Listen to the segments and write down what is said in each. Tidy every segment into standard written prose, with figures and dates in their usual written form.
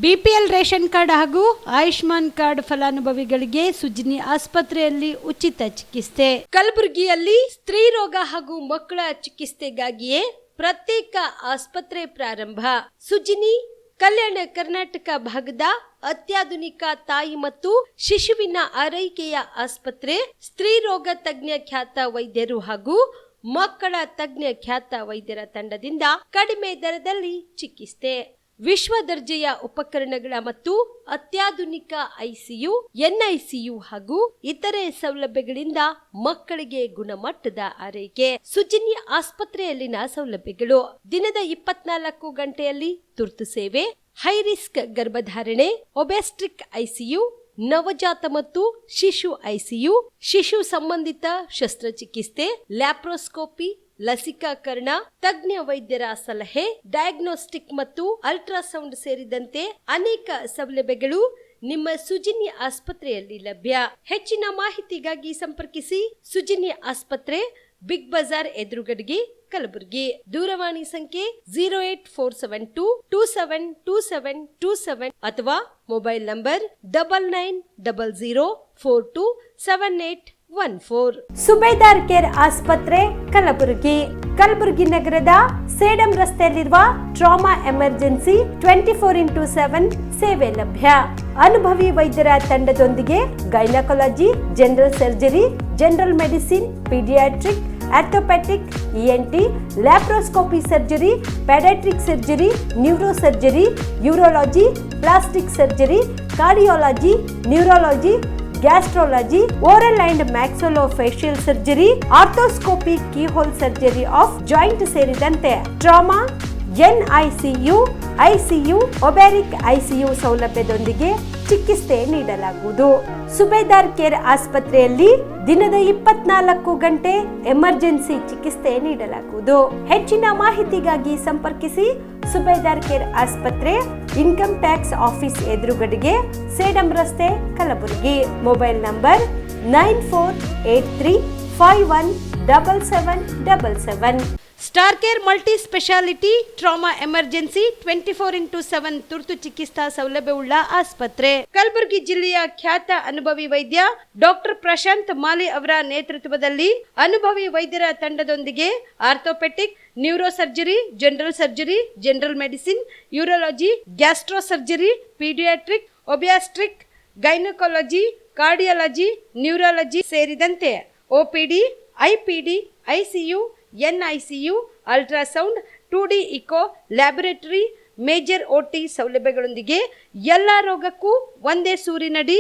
BPL ration card ಹಾಗೂ Ayushman card ಫಲಾನುಭವಿಗಳಿಗೆ ಸುಜ್ನಿ ಆಸ್ಪತ್ರೆಯಲ್ಲಿ ಉಚಿತ ಚಿಕಿತ್ಸೆ. ಕಲಬುರಗಿಯಲ್ಲಿ ಸ್ತ್ರೀ ರೋಗ ಹಾಗೂ ಮಕ್ಕಳ ಚಿಕಿತ್ಸೆಗಾಗಿಯೇ ಪ್ರತ್ಯೇಕ ಆಸ್ಪತ್ರೆ ಪ್ರಾರಂಭ. ಸುಜ್ನಿ ಕಲ್ಯಾಣ ಕರ್ನಾಟಕ ಭಾಗದ ಅತ್ಯಾಧುನಿಕ ತಾಯಿ ಮತ್ತು ಶಿಶುವಿನ ಆರೈಕೆಯ ಆಸ್ಪತ್ರೆ. ಸ್ತ್ರೀ ರೋಗ ತಜ್ಞ ಖ್ಯಾತ ವೈದ್ಯರು ಹಾಗೂ ಮಕ್ಕಳ ತಜ್ಞ ಖ್ಯಾತ ವೈದ್ಯರ ತಂಡದಿಂದ ಕಡಿಮೆ ದರದಲ್ಲಿ ಚಿಕಿತ್ಸೆ, ವಿಶ್ವ ದರ್ಜೆಯ ಉಪಕರಣಗಳ ಮತ್ತು ಅತ್ಯಾಧುನಿಕ ಐಸಿಯು, ಎನ್ಐಸಿಯು ಹಾಗೂ ಇತರೆ ಸೌಲಭ್ಯಗಳಿಂದ ಮಕ್ಕಳಿಗೆ ಗುಣಮಟ್ಟದ ಆರೈಕೆ. ಸುಜ್ನಿ ಆಸ್ಪತ್ರೆಯಲ್ಲಿನ ಸೌಲಭ್ಯಗಳು: ದಿನದ 24 ಗಂಟೆಯಲ್ಲಿ ತುರ್ತು ಸೇವೆ, ಹೈ ರಿಸ್ಕ್ ಗರ್ಭಧಾರಣೆ, ಒಬೆಸ್ಟ್ರಿಕ್ ಐಸಿಯು, ನವಜಾತ ಮತ್ತು ಶಿಶು ಐಸಿಯು, ಶಿಶು ಸಂಬಂಧಿತ ಶಸ್ತ್ರಚಿಕಿತ್ಸೆ, ಲ್ಯಾಪ್ರೋಸ್ಕೋಪಿ, ಲಸಿಕಾಕರಣ, ತಜ್ಞ ವೈದ್ಯರ ಸಲಹೆ, ಡಯಾಗ್ನೋಸ್ಟಿಕ್ ಮತ್ತು ಅಲ್ಟ್ರಾಸೌಂಡ್ ಸೇರಿದಂತೆ ಅನೇಕ ಸೌಲಭ್ಯಗಳು ನಿಮ್ಮ ಸುಜ್ನಿ ಆಸ್ಪತ್ರೆಯಲ್ಲಿ ಲಭ್ಯ. ಹೆಚ್ಚಿನ ಮಾಹಿತಿಗಾಗಿ ಸಂಪರ್ಕಿಸಿ ಸುಜ್ನಿ ಆಸ್ಪತ್ರೆ, ಬಿಗ್ ಬಜಾರ್ ಎದುರುಗಡೆಗೆ, ಕಲಬುರಗಿ. ದೂರವಾಣಿ ಸಂಖ್ಯೆ 08472727227 ಅಥವಾ ಮೊಬೈಲ್ ನಂಬರ್ 9900427814. ಸುಬೇದಾರ್ ಕೇರ್ ಆಸ್ಪತ್ರೆ, ಕಲಬುರಗಿ. ಕಲಬುರಗಿ ನಗರದ ಸೇಡಂ ರಸ್ತೆಯಲ್ಲಿರುವ ಟ್ರಾಮಾ ಎಮರ್ಜೆನ್ಸಿ 24x7 ಸೇವೆ ಲಭ್ಯ. ಅನುಭವಿ ವೈದ್ಯರ ತಂಡದೊಂದಿಗೆ gynaecology, general surgery, general medicine, paediatric, orthopaedic, ENT, laparoscopy surgery, paediatric surgery, neuro surgery, urology, plastic surgery, cardiology, neurology, gastrology, oral and maxillofacial surgery, arthroscopy, keyhole surgery of joint ಸೇರಿದಂತೆ trauma, NICU, ICU, obstetric ICU ಸೌಲಭ್ಯದೊಂದಿಗೆ ಚಿಕಿತ್ಸೆ ನೀಡಲಾಗುವುದು. ಸುಬೇದಾರ್ care ಆಸ್ಪತ್ರೆಯಲ್ಲಿ ದಿನದ 24 ಗಂಟೆ emergency ಚಿಕಿತ್ಸೆ ನೀಡಲಾಗುವುದು. ಹೆಚ್ಚಿನ ಮಾಹಿತಿಗಾಗಿ ಸಂಪರ್ಕಿಸಿ ಸುಬೇದಾರ್ ಕೇರ್ ಆಸ್ಪತ್ರೆ, ಇನ್ಕಮ್ ಟ್ಯಾಕ್ಸ್ ಆಫೀಸ್ ಎದುರುಗಡೆಗೆ, ಸೇಡಂ ರಸ್ತೆ, Kalaburagi. Mobile number 9483517777. Star care multi speciality trauma emergency 24x7 ತುರ್ತು ಚಿಕಿತ್ಸಾ ಸೌಲಭ್ಯವುಳ್ಳ ಆಸ್ಪತ್ರೆ. ಕಲಬುರಗಿ ಜಿಲ್ಲೆಯ ಖ್ಯಾತ ಅನುಭವಿ ವೈದ್ಯ ಡಾಕ್ಟರ್ ಪ್ರಶಾಂತ್ ಮಾಲೆ ಅವರ ನೇತೃತ್ವದಲ್ಲಿ ಅನುಭವಿ ವೈದ್ಯರ ತಂಡದೊಂದಿಗೆ orthopaedic, neuro surgery, general surgery, general medicine, urology, gastro surgery, paediatric, obstetric, gynaecology, cardiology, neurology ಸೇರಿದಂತೆ OPD, IPD, ICU, NICU, ultrasound, 2D echo, laboratory, major OT ಸೌಲಭ್ಯಗಳೊಂದಿಗೆ ಎಲ್ಲ ರೋಗಕ್ಕೂ ಒಂದೇ ಸೂರಿನಡಿ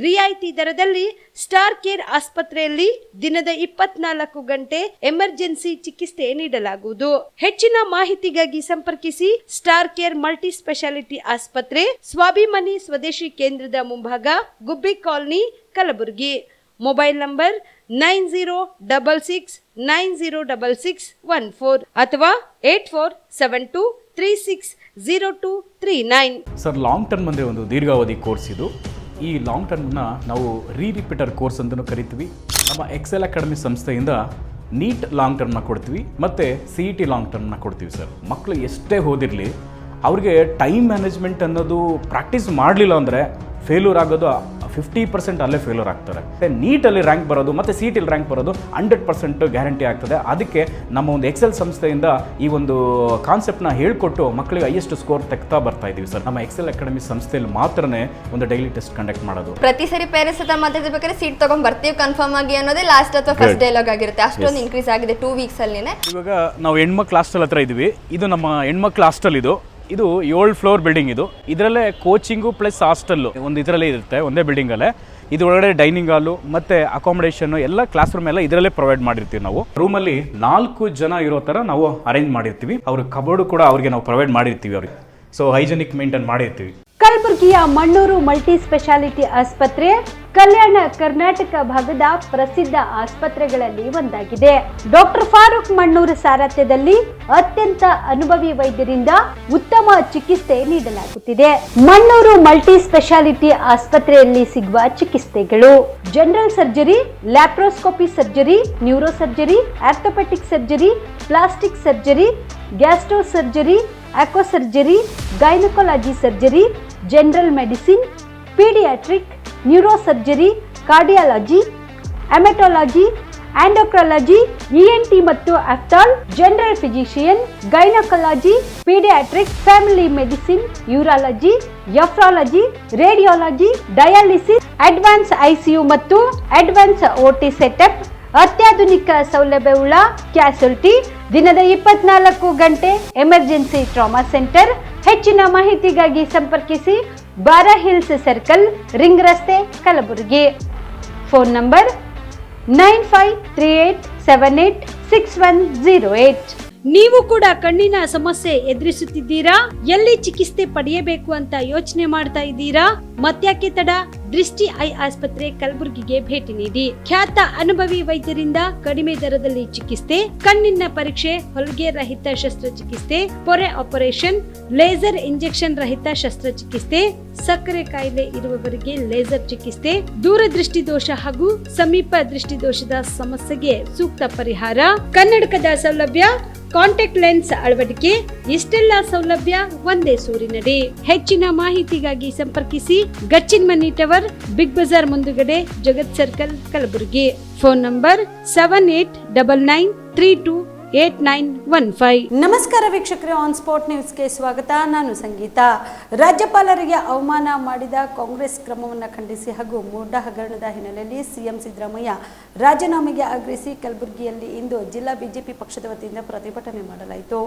ರಿಯಾಯಿತಿ ದರದಲ್ಲಿ ಸ್ಟಾರ್ ಕೇರ್ ಆಸ್ಪತ್ರೆಯಲ್ಲಿ ದಿನದ 24 ಗಂಟೆ ಎಮರ್ಜೆನ್ಸಿ ಚಿಕಿತ್ಸೆ ನೀಡಲಾಗುವುದು. ಹೆಚ್ಚಿನ ಮಾಹಿತಿಗಾಗಿ ಸಂಪರ್ಕಿಸಿ ಸ್ಟಾರ್ ಕೇರ್ ಮಲ್ಟಿ ಸ್ಪೆಷಾಲಿಟಿ ಆಸ್ಪತ್ರೆ, ಸ್ವಾಭಿಮಾನಿ ಸ್ವದೇಶಿ ಕೇಂದ್ರದ ಮುಂಭಾಗ, ಗುಬ್ಬಿ ಕಾಲನಿ, ಕಲಬುರಗಿ. ಮೊಬೈಲ್ ನಂಬರ್ 9066906614 ಅಥವಾ 8472360239. ಸರ್, ಲಾಂಗ್ ಟರ್ಮ್ ಅಂದರೆ ಒಂದು ದೀರ್ಘಾವಧಿ ಕೋರ್ಸ್ ಇದು. ಈ ಲಾಂಗ್ ಟರ್ಮ್ನ ನಾವು ರಿಪೀಟರ್ ಕೋರ್ಸ್ ಅಂತಲೂ ಕರಿತೀವಿ. ನಮ್ಮ ಎಕ್ಸೆಲ್ ಅಕಾಡೆಮಿ ಸಂಸ್ಥೆಯಿಂದ ನೀಟ್ ಲಾಂಗ್ ಟರ್ಮ್ನ ಕೊಡ್ತೀವಿ ಮತ್ತು CET ಲಾಂಗ್ ಟರ್ಮ್ನ ಕೊಡ್ತೀವಿ. ಸರ್, ಮಕ್ಕಳು ಎಷ್ಟೇ ಓದಿರಲಿ ಅವ್ರಿಗೆ ಟೈಮ್ ಮ್ಯಾನೇಜ್ಮೆಂಟ್ ಅನ್ನೋದು ಪ್ರಾಕ್ಟೀಸ್ ಮಾಡಲಿಲ್ಲ ಅಂದರೆ ಫೇಲ್ಯೂರ್ ಆಗೋದು 50% ಅಲ್ಲೇ ಫೇಲ್ಯೂರ್ ಆಗ್ತಾರೆ. ನೀಟಲ್ಲಿ ರ್ಯಾಂಕ್ ಬರೋದು ಮತ್ತು CETಲಿ ರ್ಯಾಂಕ್ ಬರೋದು 100% ಗ್ಯಾರಂಟಿ ಆಗ್ತದೆ. ಅದಕ್ಕೆ ನಮ್ಮ ಒಂದು ಎಕ್ಸೆಲ್ ಸಂಸ್ಥೆಯಿಂದ ಈ ಒಂದು ಕಾನ್ಸೆಪ್ಟ್ನ ಹೇಳ್ಕೊಟ್ಟು ಮಕ್ಕಳಿಗೆ ಹೈಯೆಸ್ಟ್ ಸ್ಕೋರ್ ತೆಗ್ತಾ ಬರ್ತಾ ಇದ್ದೀವಿ. ಸರ್, ನಮ್ಮ ಎಕ್ಸೆಲ್ ಅಕಾಡೆಮಿ ಸಂಸ್ಥೆಯಲ್ಲಿ ಮಾತ್ರನೇ ಒಂದು ಡೈಲಿ ಟೆಸ್ಟ್ ಕಂಡಕ್ಟ್ ಮಾಡೋದು. ಪ್ರತಿ ಸರಿ ಪೇರೆಂಟ್ಸ್ ಹತ್ರ ಮಾತಾಡ್ಬೇಕಾದ್ರೆ ಸೀಟ್ ತಗೊಂಡ್ ಬರ್ತೀವಿ ಕನ್ಫರ್ಮ್ ಆಗಿ ಅನ್ನೋದೇ ಲಾಸ್ಟ್ ಅಥವಾ ಫಸ್ಟ್ ಡೈಲಾಗ್ ಆಗಿರುತ್ತೆ. ಅಷ್ಟೊಂದು ಇನ್ಕ್ರೀಸ್ ಆಗಿದೆ 2 ವೀಕ್ಸ್ ಅಲ್ಲಿನೇ. ಇವಾಗ ನಾವು ಹೆಣ್ಮಕ್ಳು ಹಾಸ್ಟೆಲ್ ಹತ್ರ ಇದ್ದೀವಿ. ಇದು ನಮ್ಮ ಹೆಣ್ಮಕ್ಳು ಹಾಸ್ಟೆಲ್. ಇದು 7 ಫ್ಲೋರ್ ಬಿಲ್ಡಿಂಗ್. ಇದರಲ್ಲೇ ಕೋಚಿಂಗು ಪ್ಲಸ್ ಹಾಸ್ಟೆಲ್ ಒಂದು ಇದರಲ್ಲೇ ಇರುತ್ತೆ, ಒಂದೇ ಬಿಲ್ಡಿಂಗಲ್ಲೇ. ಇದು ಒಳಗಡೆ ಡೈನಿಂಗ್ ಹಾಲು ಮತ್ತು ಅಕಾಮಿಡೇಷನ್ ಎಲ್ಲ ಕ್ಲಾಸ್ ರೂಮ್ ಎಲ್ಲ ಇದರಲ್ಲೇ ಪ್ರೊವೈಡ್ ಮಾಡಿರ್ತೀವಿ. ನಾವು ರೂಮಲ್ಲಿ 4 ಜನ ಇರೋ ಥರ ನಾವು ಅರೇಂಜ್ ಮಾಡಿರ್ತೀವಿ. ಅವ್ರ ಕಬೋರ್ಡು ಕೂಡ ಅವ್ರಿಗೆ ನಾವು ಪ್ರೊವೈಡ್ ಮಾಡಿರ್ತೀವಿ. ಅವ್ರಿಗೆ ಸೊ ಹೈಜೆನಿಕ್ ಮೇಂಟೈನ್ ಮಾಡಿರ್ತೀವಿ. ಕಲಬುರಗಿಯ ಮಣ್ಣೂರು ಮಲ್ಟಿ ಸ್ಪೆಷಾಲಿಟಿ ಆಸ್ಪತ್ರೆ ಕಲ್ಯಾಣ ಕರ್ನಾಟಕ ಭಾಗದ ಪ್ರಸಿದ್ಧ ಆಸ್ಪತ್ರೆಗಳಲ್ಲಿ ಒಂದಾಗಿದೆ. ಡಾಕ್ಟರ್ ಫಾರೂಕ್ ಮಣ್ಣೂರು ಸಾರಥ್ಯದಲ್ಲಿ ಅತ್ಯಂತ ಅನುಭವಿ ವೈದ್ಯರಿಂದ ಉತ್ತಮ ಚಿಕಿತ್ಸೆ ನೀಡಲಾಗುತ್ತಿದೆ. ಮಣ್ಣೂರು ಮಲ್ಟಿ ಸ್ಪೆಷಾಲಿಟಿ ಆಸ್ಪತ್ರೆಯಲ್ಲಿ ಸಿಗುವ ಚಿಕಿತ್ಸೆಗಳು: general surgery, laparoscopy surgery, neuro surgery, orthopaedic surgery, plastic surgery, gastro surgery, aqua surgery, gynaecology surgery, general medicine, paediatric, neurosurgery, cardiology, haematology, endocrinology, ENT ಮತ್ತು ophthal, general physician, gynaecology, paediatric, family medicine, urology, nephrology, radiology, dialysis, advance ICU ಮತ್ತು advance OT setup, ಅತ್ಯಾಧುನಿಕ ಸೌಲಭ್ಯವುಳ್ಳ ಕ್ಯಾಸುಲಿಟಿ, ದಿನದ 24 ಗಂಟೆ emergency trauma centre. ಹೆಚ್ಚಿನ ಮಾಹಿತಿಗಾಗಿ ಸಂಪರ್ಕಿಸಿ ಬಾರಾ hills circle, ring ರಸ್ತೆ, ಕಲಬುರಗಿ. Phone number 9538786108. ನೀವು ಕೂಡ ಕಣ್ಣಿನ ಸಮಸ್ಯೆ ಎದುರಿಸುತ್ತಿದ್ದೀರಾ? ಎಲ್ಲಿ ಚಿಕಿತ್ಸೆ ಪಡೆಯಬೇಕು ಅಂತ ಯೋಚನೆ ಮಾಡ್ತಾ ಇದ್ದೀರಾ? ಮತ್ಯಾಕೆ ತಡ? ದೃಷ್ಟಿ ಐ ಆಸ್ಪತ್ರೆ ಕಲಬುರಗಿಗೆ ಭೇಟಿ ನೀಡಿ. ಖ್ಯಾತ ಅನುಭವಿ ವೈದ್ಯರಿಂದ ಕಡಿಮೆ ದರದಲ್ಲಿ ಚಿಕಿತ್ಸೆ, ಕಣ್ಣಿನ ಪರೀಕ್ಷೆ, ಹೊಲಿಗೆ ರಹಿತ ಶಸ್ತ್ರಚಿಕಿತ್ಸೆ, ಪೊರೆ ಆಪರೇಷನ್, ಲೇಸರ್ ಇಂಜೆಕ್ಷನ್ ರಹಿತ ಶಸ್ತ್ರಚಿಕಿತ್ಸೆ, ಸಕ್ಕರೆ ಕಾಯಿಲೆ ಇರುವವರಿಗೆ ಲೇಸರ್ ಚಿಕಿತ್ಸೆ, ದೂರದೃಷ್ಟಿ ದೋಷ ಹಾಗೂ ಸಮೀಪ ದೃಷ್ಟಿ ದೋಷದ ಸಮಸ್ಯೆಗೆ ಸೂಕ್ತ ಪರಿಹಾರ, ಕನ್ನಡಕದ ಸೌಲಭ್ಯ, ಕಾಂಟ್ಯಾಕ್ಟ್ ಲೆನ್ಸ್ ಅಳವಡಿಕೆ, ಇಷ್ಟೆಲ್ಲ ಸೌಲಭ್ಯ ಒಂದೇ ಸೂರಿನಡಿ. ಹೆಚ್ಚಿನ ಮಾಹಿತಿಗಾಗಿ ಸಂಪರ್ಕಿಸಿ Gachchinmani tower, Big Bazaar ಮುಂದುಗಡೆ, Jagat circle, Kalaburagi. Phone number 7899328915. ನಮಸ್ಕಾರ ವೀಕ್ಷಕರೇ, ಆನ್ ಸ್ಪಾಟ್ ನ್ಯೂಸ್ಗೆ ಸ್ವಾಗತ. ನಾನು ಸಂಗೀತ. ರಾಜ್ಯಪಾಲರಿಗೆ ಅವಮಾನ ಮಾಡಿದ ಕಾಂಗ್ರೆಸ್ ಕ್ರಮವನ್ನು ಖಂಡಿಸಿ ಹಾಗೂ ಮೂಡ ಹಗರಣದ ಹಿನ್ನೆಲೆಯಲ್ಲಿ ಸಿಎಂ ಸಿದ್ದರಾಮಯ್ಯ ರಾಜೀನಾಮೆಗೆ ಆಗ್ರಹಿಸಿ ಕಲಬುರಗಿಯಲ್ಲಿ ಇಂದು ಜಿಲ್ಲಾ ಬಿಜೆಪಿ ಪಕ್ಷದ ವತಿಯಿಂದ ಪ್ರತಿಭಟನೆ ಮಾಡಲಾಯಿತು.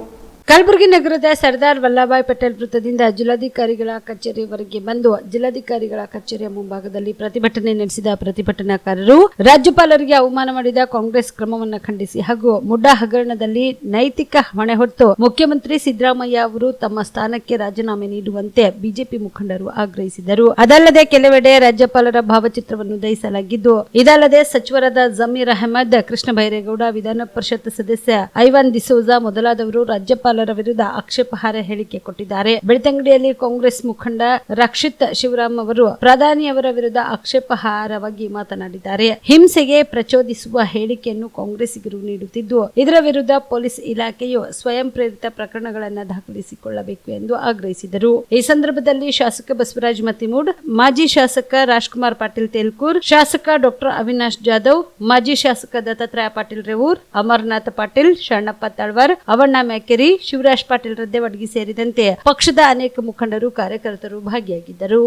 ಕಲಬುರಗಿ ನಗರದ ಸರ್ದಾರ್ ವಲ್ಲಭಾಯ್ ಪಟೇಲ್ ವೃತ್ತದಿಂದ ಜಿಲ್ಲಾಧಿಕಾರಿಗಳ ಕಚೇರಿವರೆಗೆ ಬಂದು ಜಿಲ್ಲಾಧಿಕಾರಿಗಳ ಕಚೇರಿಯ ಮುಂಭಾಗದಲ್ಲಿ ಪ್ರತಿಭಟನೆ ನಡೆಸಿದ ಪ್ರತಿಭಟನಾಕಾರರು ರಾಜ್ಯಪಾಲರಿಗೆ ಅವಮಾನ ಮಾಡಿದ ಕಾಂಗ್ರೆಸ್ ಕ್ರಮವನ್ನು ಖಂಡಿಸಿ ಹಾಗೂ ಮುಡ್ಡಾ ಹಗರಣದಲ್ಲಿ ನೈತಿಕ ಹೊಣೆ ಹೊತ್ತು ಮುಖ್ಯಮಂತ್ರಿ ಸಿದ್ದರಾಮಯ್ಯ ಅವರು ತಮ್ಮ ಸ್ಥಾನಕ್ಕೆ ರಾಜೀನಾಮೆ ನೀಡುವಂತೆ ಬಿಜೆಪಿ ಮುಖಂಡರು ಆಗ್ರಹಿಸಿದರು. ಅದಲ್ಲದೆ ಕೆಲವೆಡೆ ರಾಜ್ಯಪಾಲರ ಭಾವಚಿತ್ರವನ್ನು ದಹಿಸಲಾಗಿದ್ದು, ಇದಲ್ಲದೆ ಸಚಿವರಾದ ಜಮೀರ್ ಅಹಮದ್, ಕೃಷ್ಣ ಬೈರೇಗೌಡ, ವಿಧಾನ ಪರಿಷತ್ ಸದಸ್ಯ ಐವಾನ್ ಡಿಸೋಜಾ ಮೊದಲಾದವರು ರಾಜ್ಯಪಾಲರ ವಿರುದ್ಧ ಆಕ್ಷೇಪಾರ್ಹ ಹೇಳಿಕೆ ಕೊಟ್ಟಿದ್ದಾರೆ. ಬೆಳ್ತಂಗಡಿಯಲ್ಲಿ ಕಾಂಗ್ರೆಸ್ ಮುಖಂಡ ರಕ್ಷಿತ್ ಶಿವರಾಮ್ ಅವರು ಪ್ರಧಾನಿಯವರ ವಿರುದ್ಧ ಆಕ್ಷೇಪಾರ್ಹವಾಗಿ ಮಾತನಾಡಿದ್ದಾರೆ. ಹಿಂಸೆಗೆ ಪ್ರಚೋದಿಸುವ ಹೇಳಿಕೆಯನ್ನು ಕಾಂಗ್ರೆಸ್ಸಿಗರು ನೀಡುತ್ತಿದ್ದು, ಇದರ ವಿರುದ್ಧ ಪೊಲೀಸ್ ಇಲಾಖೆಯು ಸ್ವಯಂ ಪ್ರೇರಿತ ಪ್ರಕರಣಗಳನ್ನು ದಾಖಲಿಸಿಕೊಳ್ಳಬೇಕು ಎಂದು ಆಗ್ರಹಿಸಿದರು. ಈ ಸಂದರ್ಭದಲ್ಲಿ ಶಾಸಕ ಬಸವರಾಜ್ ಮತ್ತಿಮೂಡ್, ಮಾಜಿ ಶಾಸಕ ರಾಜ್ಕುಮಾರ್ ಪಾಟೀಲ್ ತೇಲ್ಕೂರ್, ಶಾಸಕ ಡಾಕ್ಟರ್ ಅವಿನಾಶ್ ಜಾಧವ್, ಮಾಜಿ ಶಾಸಕ ದತ್ತಾತ್ರೇಯ ಪಾಟೀಲ್ ರೇವೂರ್, ಅಮರನಾಥ್ ಪಾಟೀಲ್, ಶರಣಪ್ಪ ತಳವಾರ್, ಅವಣ್ಣ ಮ್ಯಾಕೆರಿ, ಶಿವರಾಜ್ ಪಾಟೀಲ್ ರದ್ದೆವಡ್ಗಿ ಸೇರಿದಂತೆ ಪಕ್ಷದ ಅನೇಕ ಮುಖಂಡರು, ಕಾರ್ಯಕರ್ತರು ಭಾಗಿಯಾಗಿದ್ದರು.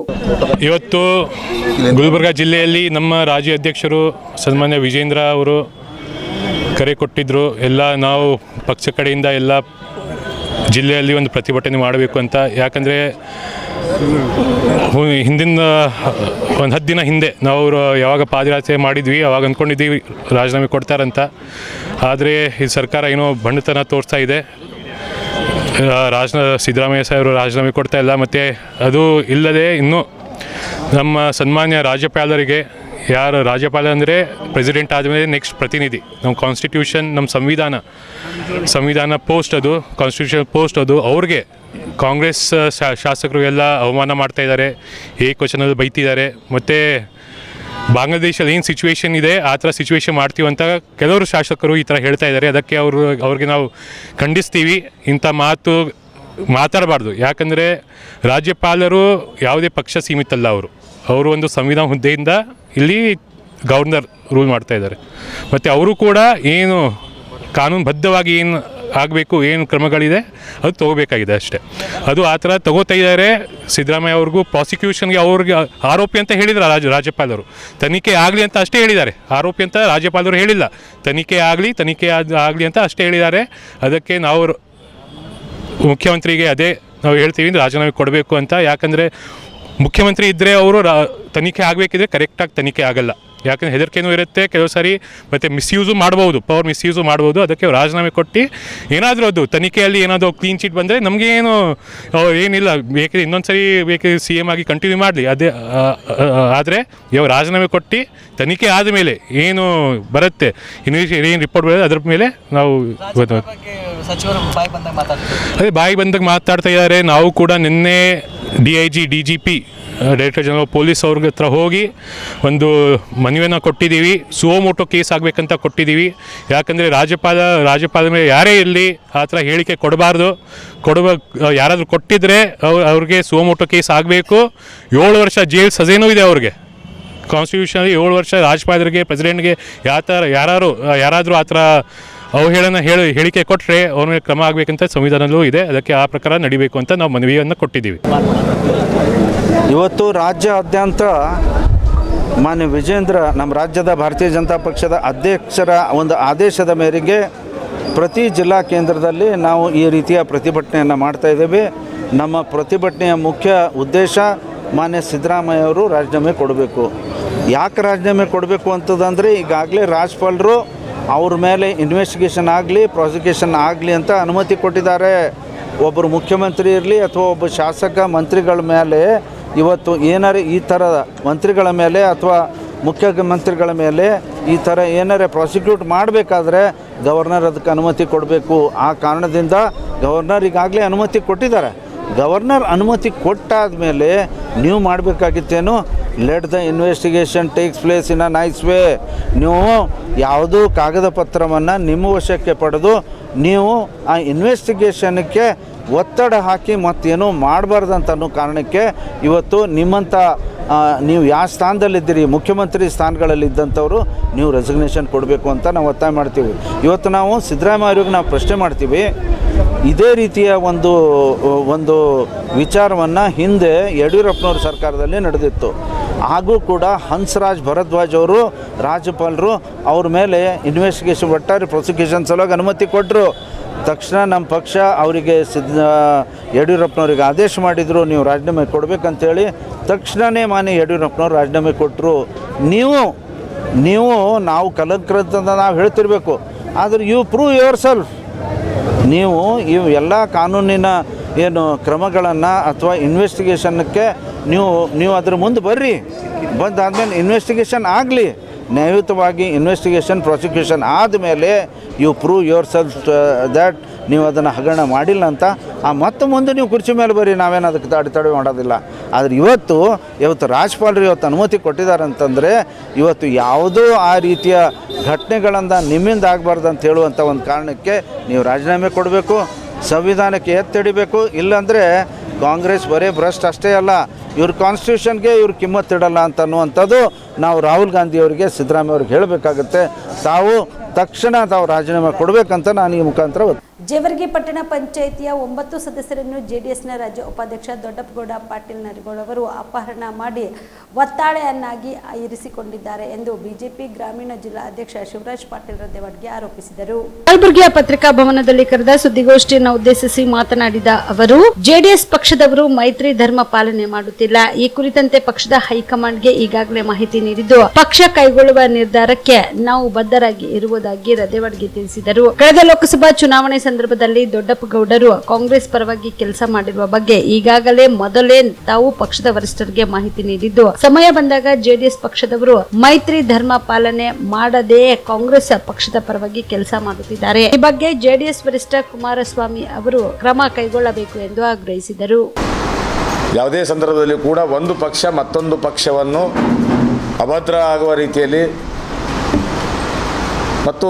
ಇವತ್ತು ಗುಲ್ಬರ್ಗಾ ಜಿಲ್ಲೆಯಲ್ಲಿ ನಮ್ಮ ರಾಜ್ಯ ಅಧ್ಯಕ್ಷರು ಸನ್ಮಾನ್ಯ ವಿಜೇಂದ್ರ ಅವರು ಕರೆ ಕೊಟ್ಟಿದ್ದರು. ಎಲ್ಲ ನಾವು ಪಕ್ಷ ಕಡೆಯಿಂದ ಎಲ್ಲ ಜಿಲ್ಲೆಯಲ್ಲಿ ಒಂದು ಪ್ರತಿಭಟನೆ ಮಾಡಬೇಕು ಅಂತ. ಯಾಕಂದರೆ ಹಿಂದಿನ ಒಂದು 10 ದಿನ ಹಿಂದೆ ನಾವು ಯಾವಾಗ ಪಾದಯಾತ್ರೆ ಮಾಡಿದ್ವಿ ಅವಾಗ ಅಂದ್ಕೊಂಡಿದ್ದೀವಿ ರಾಜೀನಾಮೆ ಕೊಡ್ತಾರಂತ. ಆದರೆ ಈ ಸರ್ಕಾರ ಏನೋ ಬಂಡತನ ತೋರಿಸ್ತಾ ಇದೆ. ಸಿದ್ದರಾಮಯ್ಯ ಸಾಹೇಬರು ರಾಜೀನಾಮೆ ಕೊಡ್ತಾ ಇಲ್ಲ. ಮತ್ತು ಅದು ಇಲ್ಲದೆ ಇನ್ನು ನಮ್ಮ ಸನ್ಮಾನ್ಯ ರಾಜ್ಯಪಾಲರಿಗೆ, ಯಾರು ರಾಜ್ಯಪಾಲ ಅಂದರೆ ಪ್ರೆಸಿಡೆಂಟ್ ಆದಮೇಲೆ ನೆಕ್ಸ್ಟ್ ಪ್ರತಿನಿಧಿ, ನಮ್ಮ ಕಾನ್ಸ್ಟಿಟ್ಯೂಷನ್, ನಮ್ಮ ಸಂವಿಧಾನ ಪೋಸ್ಟ್ ಅದು, ಕಾನ್ಸ್ಟಿಟ್ಯೂಷನ್ ಪೋಸ್ಟ್ ಅದು, ಅವ್ರಿಗೆ ಕಾಂಗ್ರೆಸ್ ಶಾಸಕರು ಎಲ್ಲ ಅವಮಾನ ಮಾಡ್ತಾ ಇದ್ದಾರೆ, ಏಕವಚನದಲ್ಲಿ ಬೈತಿದ್ದಾರೆ. ಮತ್ತು ಬಾಂಗ್ಲಾದೇಶಲ್ಲಿ ಏನು ಸಿಚುವೇಶನ್ ಇದೆ ಆ ಥರ ಸಿಚುವೇಶನ್ ಮಾಡ್ತೀವಂತ ಕೆಲವರು ಶಾಸಕರು ಈ ಥರ ಹೇಳ್ತಾ ಇದ್ದಾರೆ. ಅದಕ್ಕೆ ಅವ್ರಿಗೆ ನಾವು ಖಂಡಿಸ್ತೀವಿ. ಇಂಥ ಮಾತಾಡಬಾರ್ದು. ಯಾಕಂದರೆ ರಾಜ್ಯಪಾಲರು ಯಾವುದೇ ಪಕ್ಷ ಸೀಮಿತ ಅಲ್ಲ. ಅವರು ಒಂದು ಸಂವಿಧಾನ ಹುದ್ದೆಯಿಂದ ಇಲ್ಲಿ ಗವರ್ನರ್ ರೂಲ್ ಮಾಡ್ತಾ ಇದ್ದಾರೆ. ಮತ್ತು ಅವರು ಕೂಡ ಏನು ಕಾನೂನುಬದ್ಧವಾಗಿ ಏನು ಆಗಬೇಕು, ಏನು ಕ್ರಮಗಳಿದೆ ಅದು ತೊಗೋಬೇಕಾಗಿದೆ ಅಷ್ಟೇ. ಅದು ಆ ಥರ ತಗೋತಾ ಇದ್ದಾರೆ. ಸಿದ್ದರಾಮಯ್ಯ ಅವ್ರಿಗೂ ಪ್ರಾಸಿಕ್ಯೂಷನ್ಗೆ ಅವ್ರಿಗೆ ಆರೋಪಿ ಅಂತ ಹೇಳಿದ್ದಾರೆ ರಾಜ್ಯಪಾಲರು. ತನಿಖೆ ಆಗಲಿ ಅಂತ ಅಷ್ಟೇ ಹೇಳಿದ್ದಾರೆ. ಆರೋಪಿ ಅಂತ ರಾಜ್ಯಪಾಲರು ಹೇಳಿಲ್ಲ. ತನಿಖೆ ಆಗಲಿ ಅಂತ ಅಷ್ಟೇ ಹೇಳಿದ್ದಾರೆ. ಅದಕ್ಕೆ ನಾವು ಮುಖ್ಯಮಂತ್ರಿಗೆ ಅದೇ ನಾವು ಹೇಳ್ತೀವಿ, ರಾಜೀನಾಮೆ ಕೊಡಬೇಕು ಅಂತ. ಯಾಕಂದರೆ ಮುಖ್ಯಮಂತ್ರಿ ಇದ್ದರೆ ಅವರು ತನಿಖೆ ಆಗಬೇಕಿದ್ರೆ ಕರೆಕ್ಟಾಗಿ ತನಿಖೆ ಆಗಲ್ಲ. ಯಾಕಂದರೆ ಹೆದರಿಕೆನೂ ಇರುತ್ತೆ ಕೆಲವು ಸಾರಿ, ಮತ್ತು ಮಿಸ್ಯೂಸು ಮಾಡ್ಬೋದು, ಪವರ್ ಮಿಸ್ಯೂಸು ಮಾಡ್ಬೋದು. ಅದಕ್ಕೆ ರಾಜೀನಾಮೆ ಕೊಟ್ಟು ಏನಾದರೂ ಅದು ತನಿಖೆಯಲ್ಲಿ ಏನಾದರೂ ಕ್ಲೀನ್ ಚಿಟ್ ಬಂದರೆ ನಮಗೇನು ಏನಿಲ್ಲ, ಬೇಕಿದ್ರೆ ಇನ್ನೊಂದು ಸರಿ ಬೇಕಿದ್ರೆ CM ಆಗಿ ಕಂಟಿನ್ಯೂ ಮಾಡಲಿ. ಅದೇ ಆದರೆ ಇವಾಗ ರಾಜೀನಾಮೆ ಕೊಟ್ಟು ತನಿಖೆ ಆದಮೇಲೆ ಏನು ಬರುತ್ತೆ, ಏನು ರಿಪೋರ್ಟ್ ಬರುತ್ತೆ, ಅದ್ರ ಮೇಲೆ ನಾವು ಸಚಿವರು ಬಾಯಿ ಬಂದಾಗ ಮಾತಾಡ್ತಾರೆ. ಅದೇ ಬಾಯಿ ಬಂದಾಗ ಮಾತಾಡ್ತಾ ಇದ್ದಾರೆ. ನಾವು ಕೂಡ ನಿನ್ನೆ DIG ಡೈರೆಕ್ಟರ್ ಜನರಲ್ ಪೊಲೀಸ್ ಅವ್ರ ಹತ್ರ ಹೋಗಿ ಒಂದು ಮನವಿಯನ್ನು ಕೊಟ್ಟಿದ್ದೀವಿ. ಸುವೋಮೋಟೋ ಕೇಸ್ ಆಗಬೇಕಂತ ಕೊಟ್ಟಿದ್ದೀವಿ. ಯಾಕಂದರೆ ರಾಜ್ಯಪಾಲ ಮೇಲೆ ಯಾರೇ ಇರಲಿ ಆ ಥರ ಹೇಳಿಕೆ ಕೊಡಬಾರ್ದು. ಯಾರಾದರೂ ಕೊಟ್ಟಿದ್ದರೆ ಅವ್ರಿಗೆ ಸುವೋಮೋಟೋ ಕೇಸ್ ಆಗಬೇಕು. 7 ವರ್ಷ ಜೈಲ್ ಸಜೆನೂ ಇದೆ ಅವ್ರಿಗೆ. ಕಾನ್ಸ್ಟಿಟ್ಯೂಷನಲ್ಲಿ 7 ವರ್ಷ ರಾಜ್ಯಪಾಲರಿಗೆ, ಪ್ರೆಸಿಡೆಂಟ್ಗೆ ಯಾರಾದರೂ ಆ ಥರ ಹೇಳಿಕೆ ಕೊಟ್ಟರೆ ಅವ್ರ ಮೇಲೆ ಕ್ರಮ ಆಗಬೇಕಂತ ಸಂವಿಧಾನದಲ್ಲೂ ಇದೆ. ಅದಕ್ಕೆ ಆ ಪ್ರಕಾರ ನಡಿಬೇಕು ಅಂತ ನಾವು ಮನವಿಯನ್ನು ಕೊಟ್ಟಿದ್ದೀವಿ. ಇವತ್ತು ರಾಜ್ಯಾದ್ಯಂತ ಮಾನ್ಯ ವಿಜೇಂದ್ರ ನಮ್ಮ ರಾಜ್ಯದ ಭಾರತೀಯ ಜನತಾ ಪಕ್ಷದ ಅಧ್ಯಕ್ಷರ ಒಂದು ಆದೇಶದ ಮೇರೆಗೆ ಪ್ರತಿ ಜಿಲ್ಲಾ ಕೇಂದ್ರದಲ್ಲಿ ನಾವು ಈ ರೀತಿಯ ಪ್ರತಿಭಟನೆಯನ್ನು ಮಾಡ್ತಾಯಿದ್ದೇವೆ. ನಮ್ಮ ಪ್ರತಿಭಟನೆಯ ಮುಖ್ಯ ಉದ್ದೇಶ ಮಾನ್ಯ ಸಿದ್ದರಾಮಯ್ಯ ಅವರು ರಾಜೀನಾಮೆ ಕೊಡಬೇಕು. ಯಾಕೆ ರಾಜೀನಾಮೆ ಕೊಡಬೇಕು ಅಂತದಂದರೆ ಈಗಾಗಲೇ ರಾಜ್ಯಪಾಲರು ಅವ್ರ ಮೇಲೆ ಇನ್ವೆಸ್ಟಿಗೇಷನ್ ಆಗಲಿ, ಪ್ರಾಸಿಕ್ಯೂಷನ್ ಆಗಲಿ ಅಂತ ಅನುಮತಿ ಕೊಟ್ಟಿದ್ದಾರೆ. ಒಬ್ಬರು ಮುಖ್ಯಮಂತ್ರಿ ಇರಲಿ ಅಥವಾ ಒಬ್ಬ ಶಾಸಕ ಮಂತ್ರಿಗಳ ಮೇಲೆ ಇವತ್ತು ಏನಾರು ಈ ಥರ ಮಂತ್ರಿಗಳ ಮೇಲೆ ಅಥವಾ ಮುಖ್ಯಮಂತ್ರಿಗಳ ಮೇಲೆ ಈ ಥರ ಏನಾರೇ ಪ್ರಾಸಿಕ್ಯೂಟ್ ಮಾಡಬೇಕಾದ್ರೆ ಗವರ್ನರ್ ಅದಕ್ಕೆ ಅನುಮತಿ ಕೊಡಬೇಕು. ಆ ಕಾರಣದಿಂದ ಗವರ್ನರ್ ಈಗಾಗಲೇ ಅನುಮತಿ ಕೊಟ್ಟಿದ್ದಾರೆ. ಗವರ್ನರ್ ಅನುಮತಿ ಕೊಟ್ಟಾದ ಮೇಲೆ ನೀವು ಮಾಡಬೇಕಾಗಿತ್ತೇನು, let the investigation takes place in a nice way. ನೀವು ಯಾವುದೂ ಕಾಗದ ಪತ್ರವನ್ನು ನಿಮ್ಮ ವಶಕ್ಕೆ ಪಡೆದು ನೀವು ಆ ಇನ್ವೆಸ್ಟಿಗೇಷನ್ಗೆ ಒತ್ತಡ ಹಾಕಿ ಮತ್ತೇನೋ ಮಾಡಬಾರ್ದಂತ ಅನ್ನೋ ಕಾರಣಕ್ಕೆ ಇವತ್ತು ನಿಮ್ಮಂಥ ನೀವು ಯಾವ ಸ್ಥಾನದಲ್ಲಿದ್ದೀರಿ, ಮುಖ್ಯಮಂತ್ರಿ ಸ್ಥಾನಗಳಲ್ಲಿದ್ದಂಥವರು ನೀವು ರೆಸಿಗ್ನೇಷನ್ ಕೊಡಬೇಕು ಅಂತ ನಾವು ಒತ್ತಾಯ ಮಾಡ್ತೀವಿ. ಇವತ್ತು ನಾವು ಸಿದ್ದರಾಮಯ್ಯ ಅವ್ರಿಗೆ ನಾವು ಪ್ರಶ್ನೆ ಮಾಡ್ತೀವಿ. ಇದೇ ರೀತಿಯ ಒಂದು ವಿಚಾರವನ್ನು ಹಿಂದೆ ಯಡಿಯೂರಪ್ಪನವ್ರ ಸರ್ಕಾರದಲ್ಲಿ ನಡೆದಿತ್ತು. ಹಾಗೂ ಕೂಡ ಹಂಸರಾಜ್ ಭರದ್ವಾಜ್ ಅವರು ರಾಜ್ಯಪಾಲರು ಅವ್ರ ಮೇಲೆ ಇನ್ವೆಸ್ಟಿಗೇಷನ್ ಒಟ್ಟಾರೆ ಪ್ರಾಸಿಕ್ಯೂಷನ್ ಸಲುವಾಗಿ ಅನುಮತಿ ಕೊಟ್ಟರು. ತಕ್ಷಣ ನಮ್ಮ ಪಕ್ಷ ಅವರಿಗೆ ಯಡಿಯೂರಪ್ಪನವ್ರಿಗೆ ಆದೇಶ ಮಾಡಿದರು, ನೀವು ರಾಜೀನಾಮೆ ಕೊಡಬೇಕಂತೇಳಿ. ತಕ್ಷಣವೇ ಮಾನ್ಯ ಯಡಿಯೂರಪ್ಪನವ್ರು ರಾಜೀನಾಮೆ ಕೊಟ್ಟರು. ನೀವು ನಾವು ಕಲಂಕರಂತ ನಾವು ಹೇಳ್ತಿರ್ಬೇಕು, ಆದರೆ ಯು ಪ್ರೂವ್ ಯುವರ್ ಸೆಲ್ಫ್. ನೀವು ಇವು ಎಲ್ಲ ಕಾನೂನಿನ ಏನು ಕ್ರಮಗಳನ್ನು ಅಥವಾ ಇನ್ವೆಸ್ಟಿಗೇಷನ್ಕ್ಕೆ ನೀವು ಅದ್ರ ಮುಂದೆ ಬರ್ರಿ. ಬಂದಾದ್ಮೇಲೆ ಇನ್ವೆಸ್ಟಿಗೇಷನ್ ಆಗಲಿ, ನ್ಯಾಯಯುತವಾಗಿ ಇನ್ವೆಸ್ಟಿಗೇಷನ್ ಪ್ರಾಸಿಕ್ಯೂಷನ್ ಆದಮೇಲೆ you prove yourself that ನೀವು ಅದನ್ನು ಹಗರಣ ಮಾಡಿಲ್ಲ ಅಂತ ಮತ್ತೆ ಮುಂದೆ ನೀವು ಕುರ್ಚಿ ಮೇಲೆ ಬರ್ರಿ, ನಾವೇನು ಅದಕ್ಕೆ ತಡೆ ಮಾಡೋದಿಲ್ಲ. ಆದರೆ ಇವತ್ತು ರಾಜ್ಯಪಾಲರು ಇವತ್ತು ಅನುಮತಿ ಕೊಟ್ಟಿದ್ದಾರೆ ಅಂತಂದರೆ ಇವತ್ತು ಯಾವುದೂ ಆ ರೀತಿಯ ಘಟನೆಗಳಿಂದ ನಿಮ್ಮಿಂದ ಆಗಬಾರ್ದು ಅಂತ ಹೇಳುವಂಥ ಒಂದು ಕಾರಣಕ್ಕೆ ನೀವು ರಾಜೀನಾಮೆ ಕೊಡಬೇಕು, ಸಂವಿಧಾನಕ್ಕೆ ಎತ್ತಿಡಿಬೇಕು. ಇಲ್ಲಾಂದರೆ ಕಾಂಗ್ರೆಸ್ ಬರೀ ಭ್ರಷ್ಟ ಅಷ್ಟೇ ಅಲ್ಲ, ಇವ್ರ ಕಾನ್ಸ್ಟಿಟ್ಯೂಷನ್ಗೆ ಇವ್ರು ಕಿಮ್ಮತ್ತಿಡಲ್ಲ ಅಂತ ಅನ್ನುವಂಥದ್ದು ನಾವು ರಾಹುಲ್ ಗಾಂಧಿ ಅವರಿಗೆ, ಸಿದ್ದರಾಮಯ್ಯ ಅವ್ರಿಗೆ ಹೇಳಬೇಕಾಗುತ್ತೆ. ತಕ್ಷಣ ತಾವು ರಾಜೀನಾಮೆ ಕೊಡಬೇಕಂತ ನಾನು ಈ ಮುಖಾಂತರ ಜೇವರ್ಗಿ ಪಟ್ಟಣ ಪಂಚಾಯಿತಿಯ 9 ಸದಸ್ಯರನ್ನು ಜೆಡಿಎಸ್ನ ರಾಜ್ಯ ಉಪಾಧ್ಯಕ್ಷ ದೊಡ್ಡಪ್ಪಗೌಡ ಪಾಟೀಲ್ ನರಿಗೋಳ್ ಅವರು ಅಪಹರಣ ಮಾಡಿ ಒತ್ತಾಳೆಯನ್ನಾಗಿ ಇರಿಸಿಕೊಂಡಿದ್ದಾರೆ ಎಂದು ಬಿಜೆಪಿ ಗ್ರಾಮೀಣ ಜಿಲ್ಲಾ ಅಧ್ಯಕ್ಷ ಶಿವರಾಜ್ ಪಾಟೀಲ್ ರದ್ದೇವಡ್ಗೆ ಆರೋಪಿಸಿದರು. ಕಲಬುರಗಿಯ ಪತ್ರಿಕಾ ಭವನದಲ್ಲಿ ಕರೆದ ಸುದ್ದಿಗೋಷ್ಠಿಯನ್ನು ಉದ್ದೇಶಿಸಿ ಮಾತನಾಡಿದ ಅವರು, ಜೆಡಿಎಸ್ ಪಕ್ಷದವರು ಮೈತ್ರಿ ಧರ್ಮ ಪಾಲನೆ ಮಾಡುತ್ತಿಲ್ಲ. ಈ ಕುರಿತಂತೆ ಪಕ್ಷದ ಹೈಕಮಾಂಡ್ಗೆ ಈಗಾಗಲೇ ಮಾಹಿತಿ ನೀಡಿದ್ದು ಪಕ್ಷ ಕೈಗೊಳ್ಳುವ ನಿರ್ಧಾರಕ್ಕೆ ನಾವು ಬದ್ಧರಾಗಿ ಇರುವುದಾಗಿ ರದ್ದೇವಡ್ಗೆ ತಿಳಿಸಿದರು. ಕಳೆದ ಲೋಕಸಭಾ ಚುನಾವಣೆ ಸಂದರ್ಭದಲ್ಲಿ ದೊಡ್ಡಪ್ಪಗೌಡರು ಕಾಂಗ್ರೆಸ್ ಪರವಾಗಿ ಕೆಲಸ ಮಾಡಿರುವ ಬಗ್ಗೆ ಈಗಾಗಲೇ ಮೊದಲೇ ತಾವು ಪಕ್ಷದ ವರಿಷ್ಠರಿಗೆ ಮಾಹಿತಿ ನೀಡಿದ್ದು, ಸಮಯ ಬಂದಾಗ ಜೆಡಿಎಸ್ ಪಕ್ಷದವರು ಮೈತ್ರಿ ಧರ್ಮ ಪಾಲನೆ ಮಾಡದೆ ಕಾಂಗ್ರೆಸ್ ಪಕ್ಷದ ಪರವಾಗಿ ಕೆಲಸ ಮಾಡುತ್ತಿದ್ದಾರೆ. ಈ ಬಗ್ಗೆ ಜೆಡಿಎಸ್ ವರಿಷ್ಠ ಕುಮಾರಸ್ವಾಮಿ ಅವರು ಕ್ರಮ ಕೈಗೊಳ್ಳಬೇಕು ಎಂದು ಆಗ್ರಹಿಸಿದರು. ಯಾವುದೇ ಸಂದರ್ಭದಲ್ಲಿ ಕೂಡ ಒಂದು ಪಕ್ಷ ಮತ್ತೊಂದು ಪಕ್ಷವನ್ನು ಅಭದ್ರ ಆಗುವ ರೀತಿಯಲ್ಲಿ ಮತ್ತು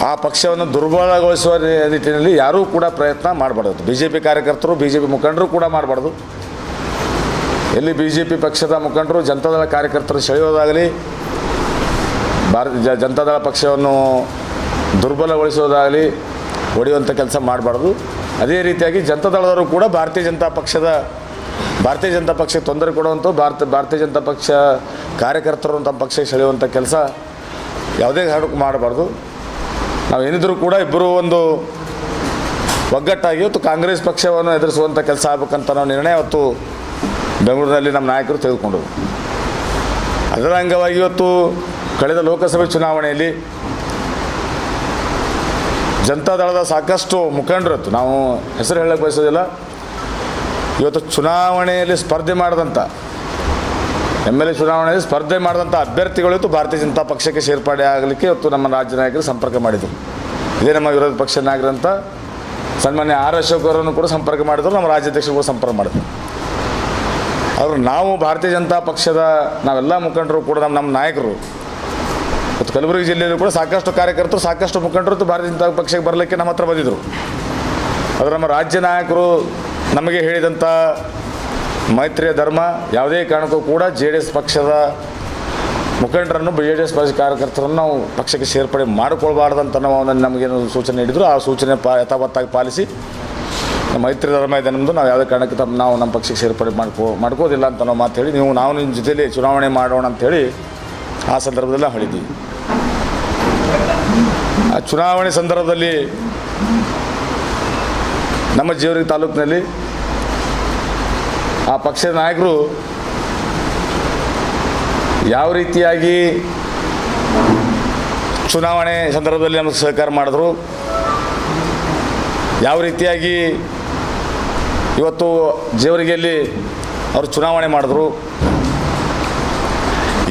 ಆ ಪಕ್ಷವನ್ನು ದುರ್ಬಲಗೊಳಿಸುವ ನಿಟ್ಟಿನಲ್ಲಿ ಯಾರೂ ಕೂಡ ಪ್ರಯತ್ನ ಮಾಡಬಾರ್ದು. BJP ಕಾರ್ಯಕರ್ತರು, BJP ಮುಖಂಡರು ಕೂಡ ಮಾಡಬಾರ್ದು. ಎಲ್ಲಿ BJP ಪಕ್ಷದ ಮುಖಂಡರು ಜನತಾದಳ ಕಾರ್ಯಕರ್ತರು ಸೆಳೆಯೋದಾಗಲಿ, ಜನತಾದಳ ಪಕ್ಷವನ್ನು ದುರ್ಬಲಗೊಳಿಸೋದಾಗಲಿ ಹೊಡೆಯುವಂಥ ಕೆಲಸ ಮಾಡಬಾರ್ದು. ಅದೇ ರೀತಿಯಾಗಿ ಜನತಾದಳದವರು ಕೂಡ ಭಾರತೀಯ ಜನತಾ ಪಕ್ಷಕ್ಕೆ ತೊಂದರೆ ಕೊಡುವಂಥ ಭಾರತೀಯ ಜನತಾ ಪಕ್ಷ ಕಾರ್ಯಕರ್ತರು ತಮ್ಮ ಪಕ್ಷಕ್ಕೆ ಸೆಳೆಯುವಂಥ ಕೆಲಸ ಯಾವುದೇ ಕಾರಣಕ್ಕೂ ಮಾಡಬಾರ್ದು. ನಾವು ಏನಿದ್ರೂ ಕೂಡ ಇಬ್ಬರು ಒಂದು ಒಗ್ಗಟ್ಟಾಗಿ ಇವತ್ತು ಕಾಂಗ್ರೆಸ್ ಪಕ್ಷವನ್ನು ಎದುರಿಸುವಂಥ ಕೆಲಸ ಆಗಬೇಕಂತ ನಾವು ನಿರ್ಣಯ ಇವತ್ತು ಬೆಂಗಳೂರಿನಲ್ಲಿ ನಮ್ಮ ನಾಯಕರು ತೆಗೆದುಕೊಂಡರು. ಅದರ ಅಂಗವಾಗಿ ಇವತ್ತು ಕಳೆದ ಲೋಕಸಭೆ ಚುನಾವಣೆಯಲ್ಲಿ ಜನತಾದಳದ ಸಾಕಷ್ಟು ಮುಖಂಡರು, ನಾವು ಹೆಸರು ಹೇಳಕ್ಕೆ ಬಯಸೋದಿಲ್ಲ, ಇವತ್ತು ಚುನಾವಣೆಯಲ್ಲಿ ಸ್ಪರ್ಧೆ ಮಾಡಿದಂಥ MLA ಚುನಾವಣೆಯಲ್ಲಿ ಸ್ಪರ್ಧೆ ಮಾಡಿದಂಥ ಅಭ್ಯರ್ಥಿಗಳು ಇವತ್ತು ಭಾರತೀಯ ಜನತಾ ಪಕ್ಷಕ್ಕೆ ಸೇರ್ಪಡೆ ಆಗಲಿಕ್ಕೆ ಇವತ್ತು ನಮ್ಮ ರಾಜ್ಯ ನಾಯಕರು ಸಂಪರ್ಕ ಮಾಡಿದರು. ಇದೇ ನಮ್ಮ ವಿರೋಧ ಪಕ್ಷ ನಾಯಕರಂಥ ಸನ್ಮಾನ್ಯ ಆರ್ ಅಶೋಕ್ ಅವರನ್ನು ಕೂಡ ಸಂಪರ್ಕ ಮಾಡಿದ್ರು, ನಮ್ಮ ರಾಜ್ಯಾಧ್ಯಕ್ಷರು ಸಂಪರ್ಕ ಮಾಡಿದ್ರು. ಆದ್ರೆ ನಾವು ಭಾರತೀಯ ಜನತಾ ಪಕ್ಷದ ನಾವೆಲ್ಲ ಮುಖಂಡರು ಕೂಡ ನಮ್ಮ ನಾಯಕರು ಮತ್ತು ಕಲಬುರಗಿ ಜಿಲ್ಲೆಯಲ್ಲೂ ಕೂಡ ಸಾಕಷ್ಟು ಕಾರ್ಯಕರ್ತರು, ಸಾಕಷ್ಟು ಮುಖಂಡರು ಭಾರತೀಯ ಜನತಾ ಪಕ್ಷಕ್ಕೆ ಬರಲಿಕ್ಕೆ ನಮ್ಮ ಹತ್ರ ಬಂದಿದ್ದರು. ಆದರೆ ನಮ್ಮ ರಾಜ್ಯ ನಾಯಕರು ನಮಗೆ ಹೇಳಿದಂಥ ಮೈತ್ರಿಯ ಧರ್ಮ, ಯಾವುದೇ ಕಾರಣಕ್ಕೂ ಕೂಡ JDS ಪಕ್ಷದ ಮುಖಂಡರನ್ನು JDS ಪಕ್ಷ ಕಾರ್ಯಕರ್ತರನ್ನು ನಾವು ಪಕ್ಷಕ್ಕೆ ಸೇರ್ಪಡೆ ಮಾಡಿಕೊಳ್ಬಾರ್ದಂತ ನಾವು ನಮಗೇನು ಸೂಚನೆ ನೀಡಿದ್ರು, ಆ ಸೂಚನೆ ಯಥಾವತ್ತಾಗಿ ಪಾಲಿಸಿ ಮೈತ್ರಿ ಧರ್ಮ ಇದೆ ನಮ್ಮದು, ನಾವು ಯಾವುದೇ ಕಾರಣಕ್ಕೆ ನಾವು ನಮ್ಮ ಪಕ್ಷಕ್ಕೆ ಸೇರ್ಪಡೆ ಮಾಡ್ಕೋದಿಲ್ಲ ಅಂತ ನಾವು ಮಾತು ಹೇಳಿ, ನಾವು ನಿಮ್ಮ ಜೊತೆಯಲ್ಲಿ ಚುನಾವಣೆ ಮಾಡೋಣ ಅಂಥೇಳಿ ಆ ಸಂದರ್ಭದಲ್ಲಿ ನಾವು ಹೇಳಿದ್ವಿ. ಆ ಚುನಾವಣೆ ಸಂದರ್ಭದಲ್ಲಿ ನಮ್ಮ ಜೇವರ್ಗಿ ತಾಲೂಕಿನಲ್ಲಿ ಆ ಪಕ್ಷದ ನಾಯಕರು ಯಾವ ರೀತಿಯಾಗಿ ಚುನಾವಣೆ ಸಂದರ್ಭದಲ್ಲಿ ನಮಗೆ ಸಹಕಾರ ಮಾಡಿದ್ರು, ಯಾವ ರೀತಿಯಾಗಿ ಇವತ್ತು ಜೇವರ್ಗಿಯಲ್ಲಿ ಅವರು ಚುನಾವಣೆ ಮಾಡಿದ್ರು,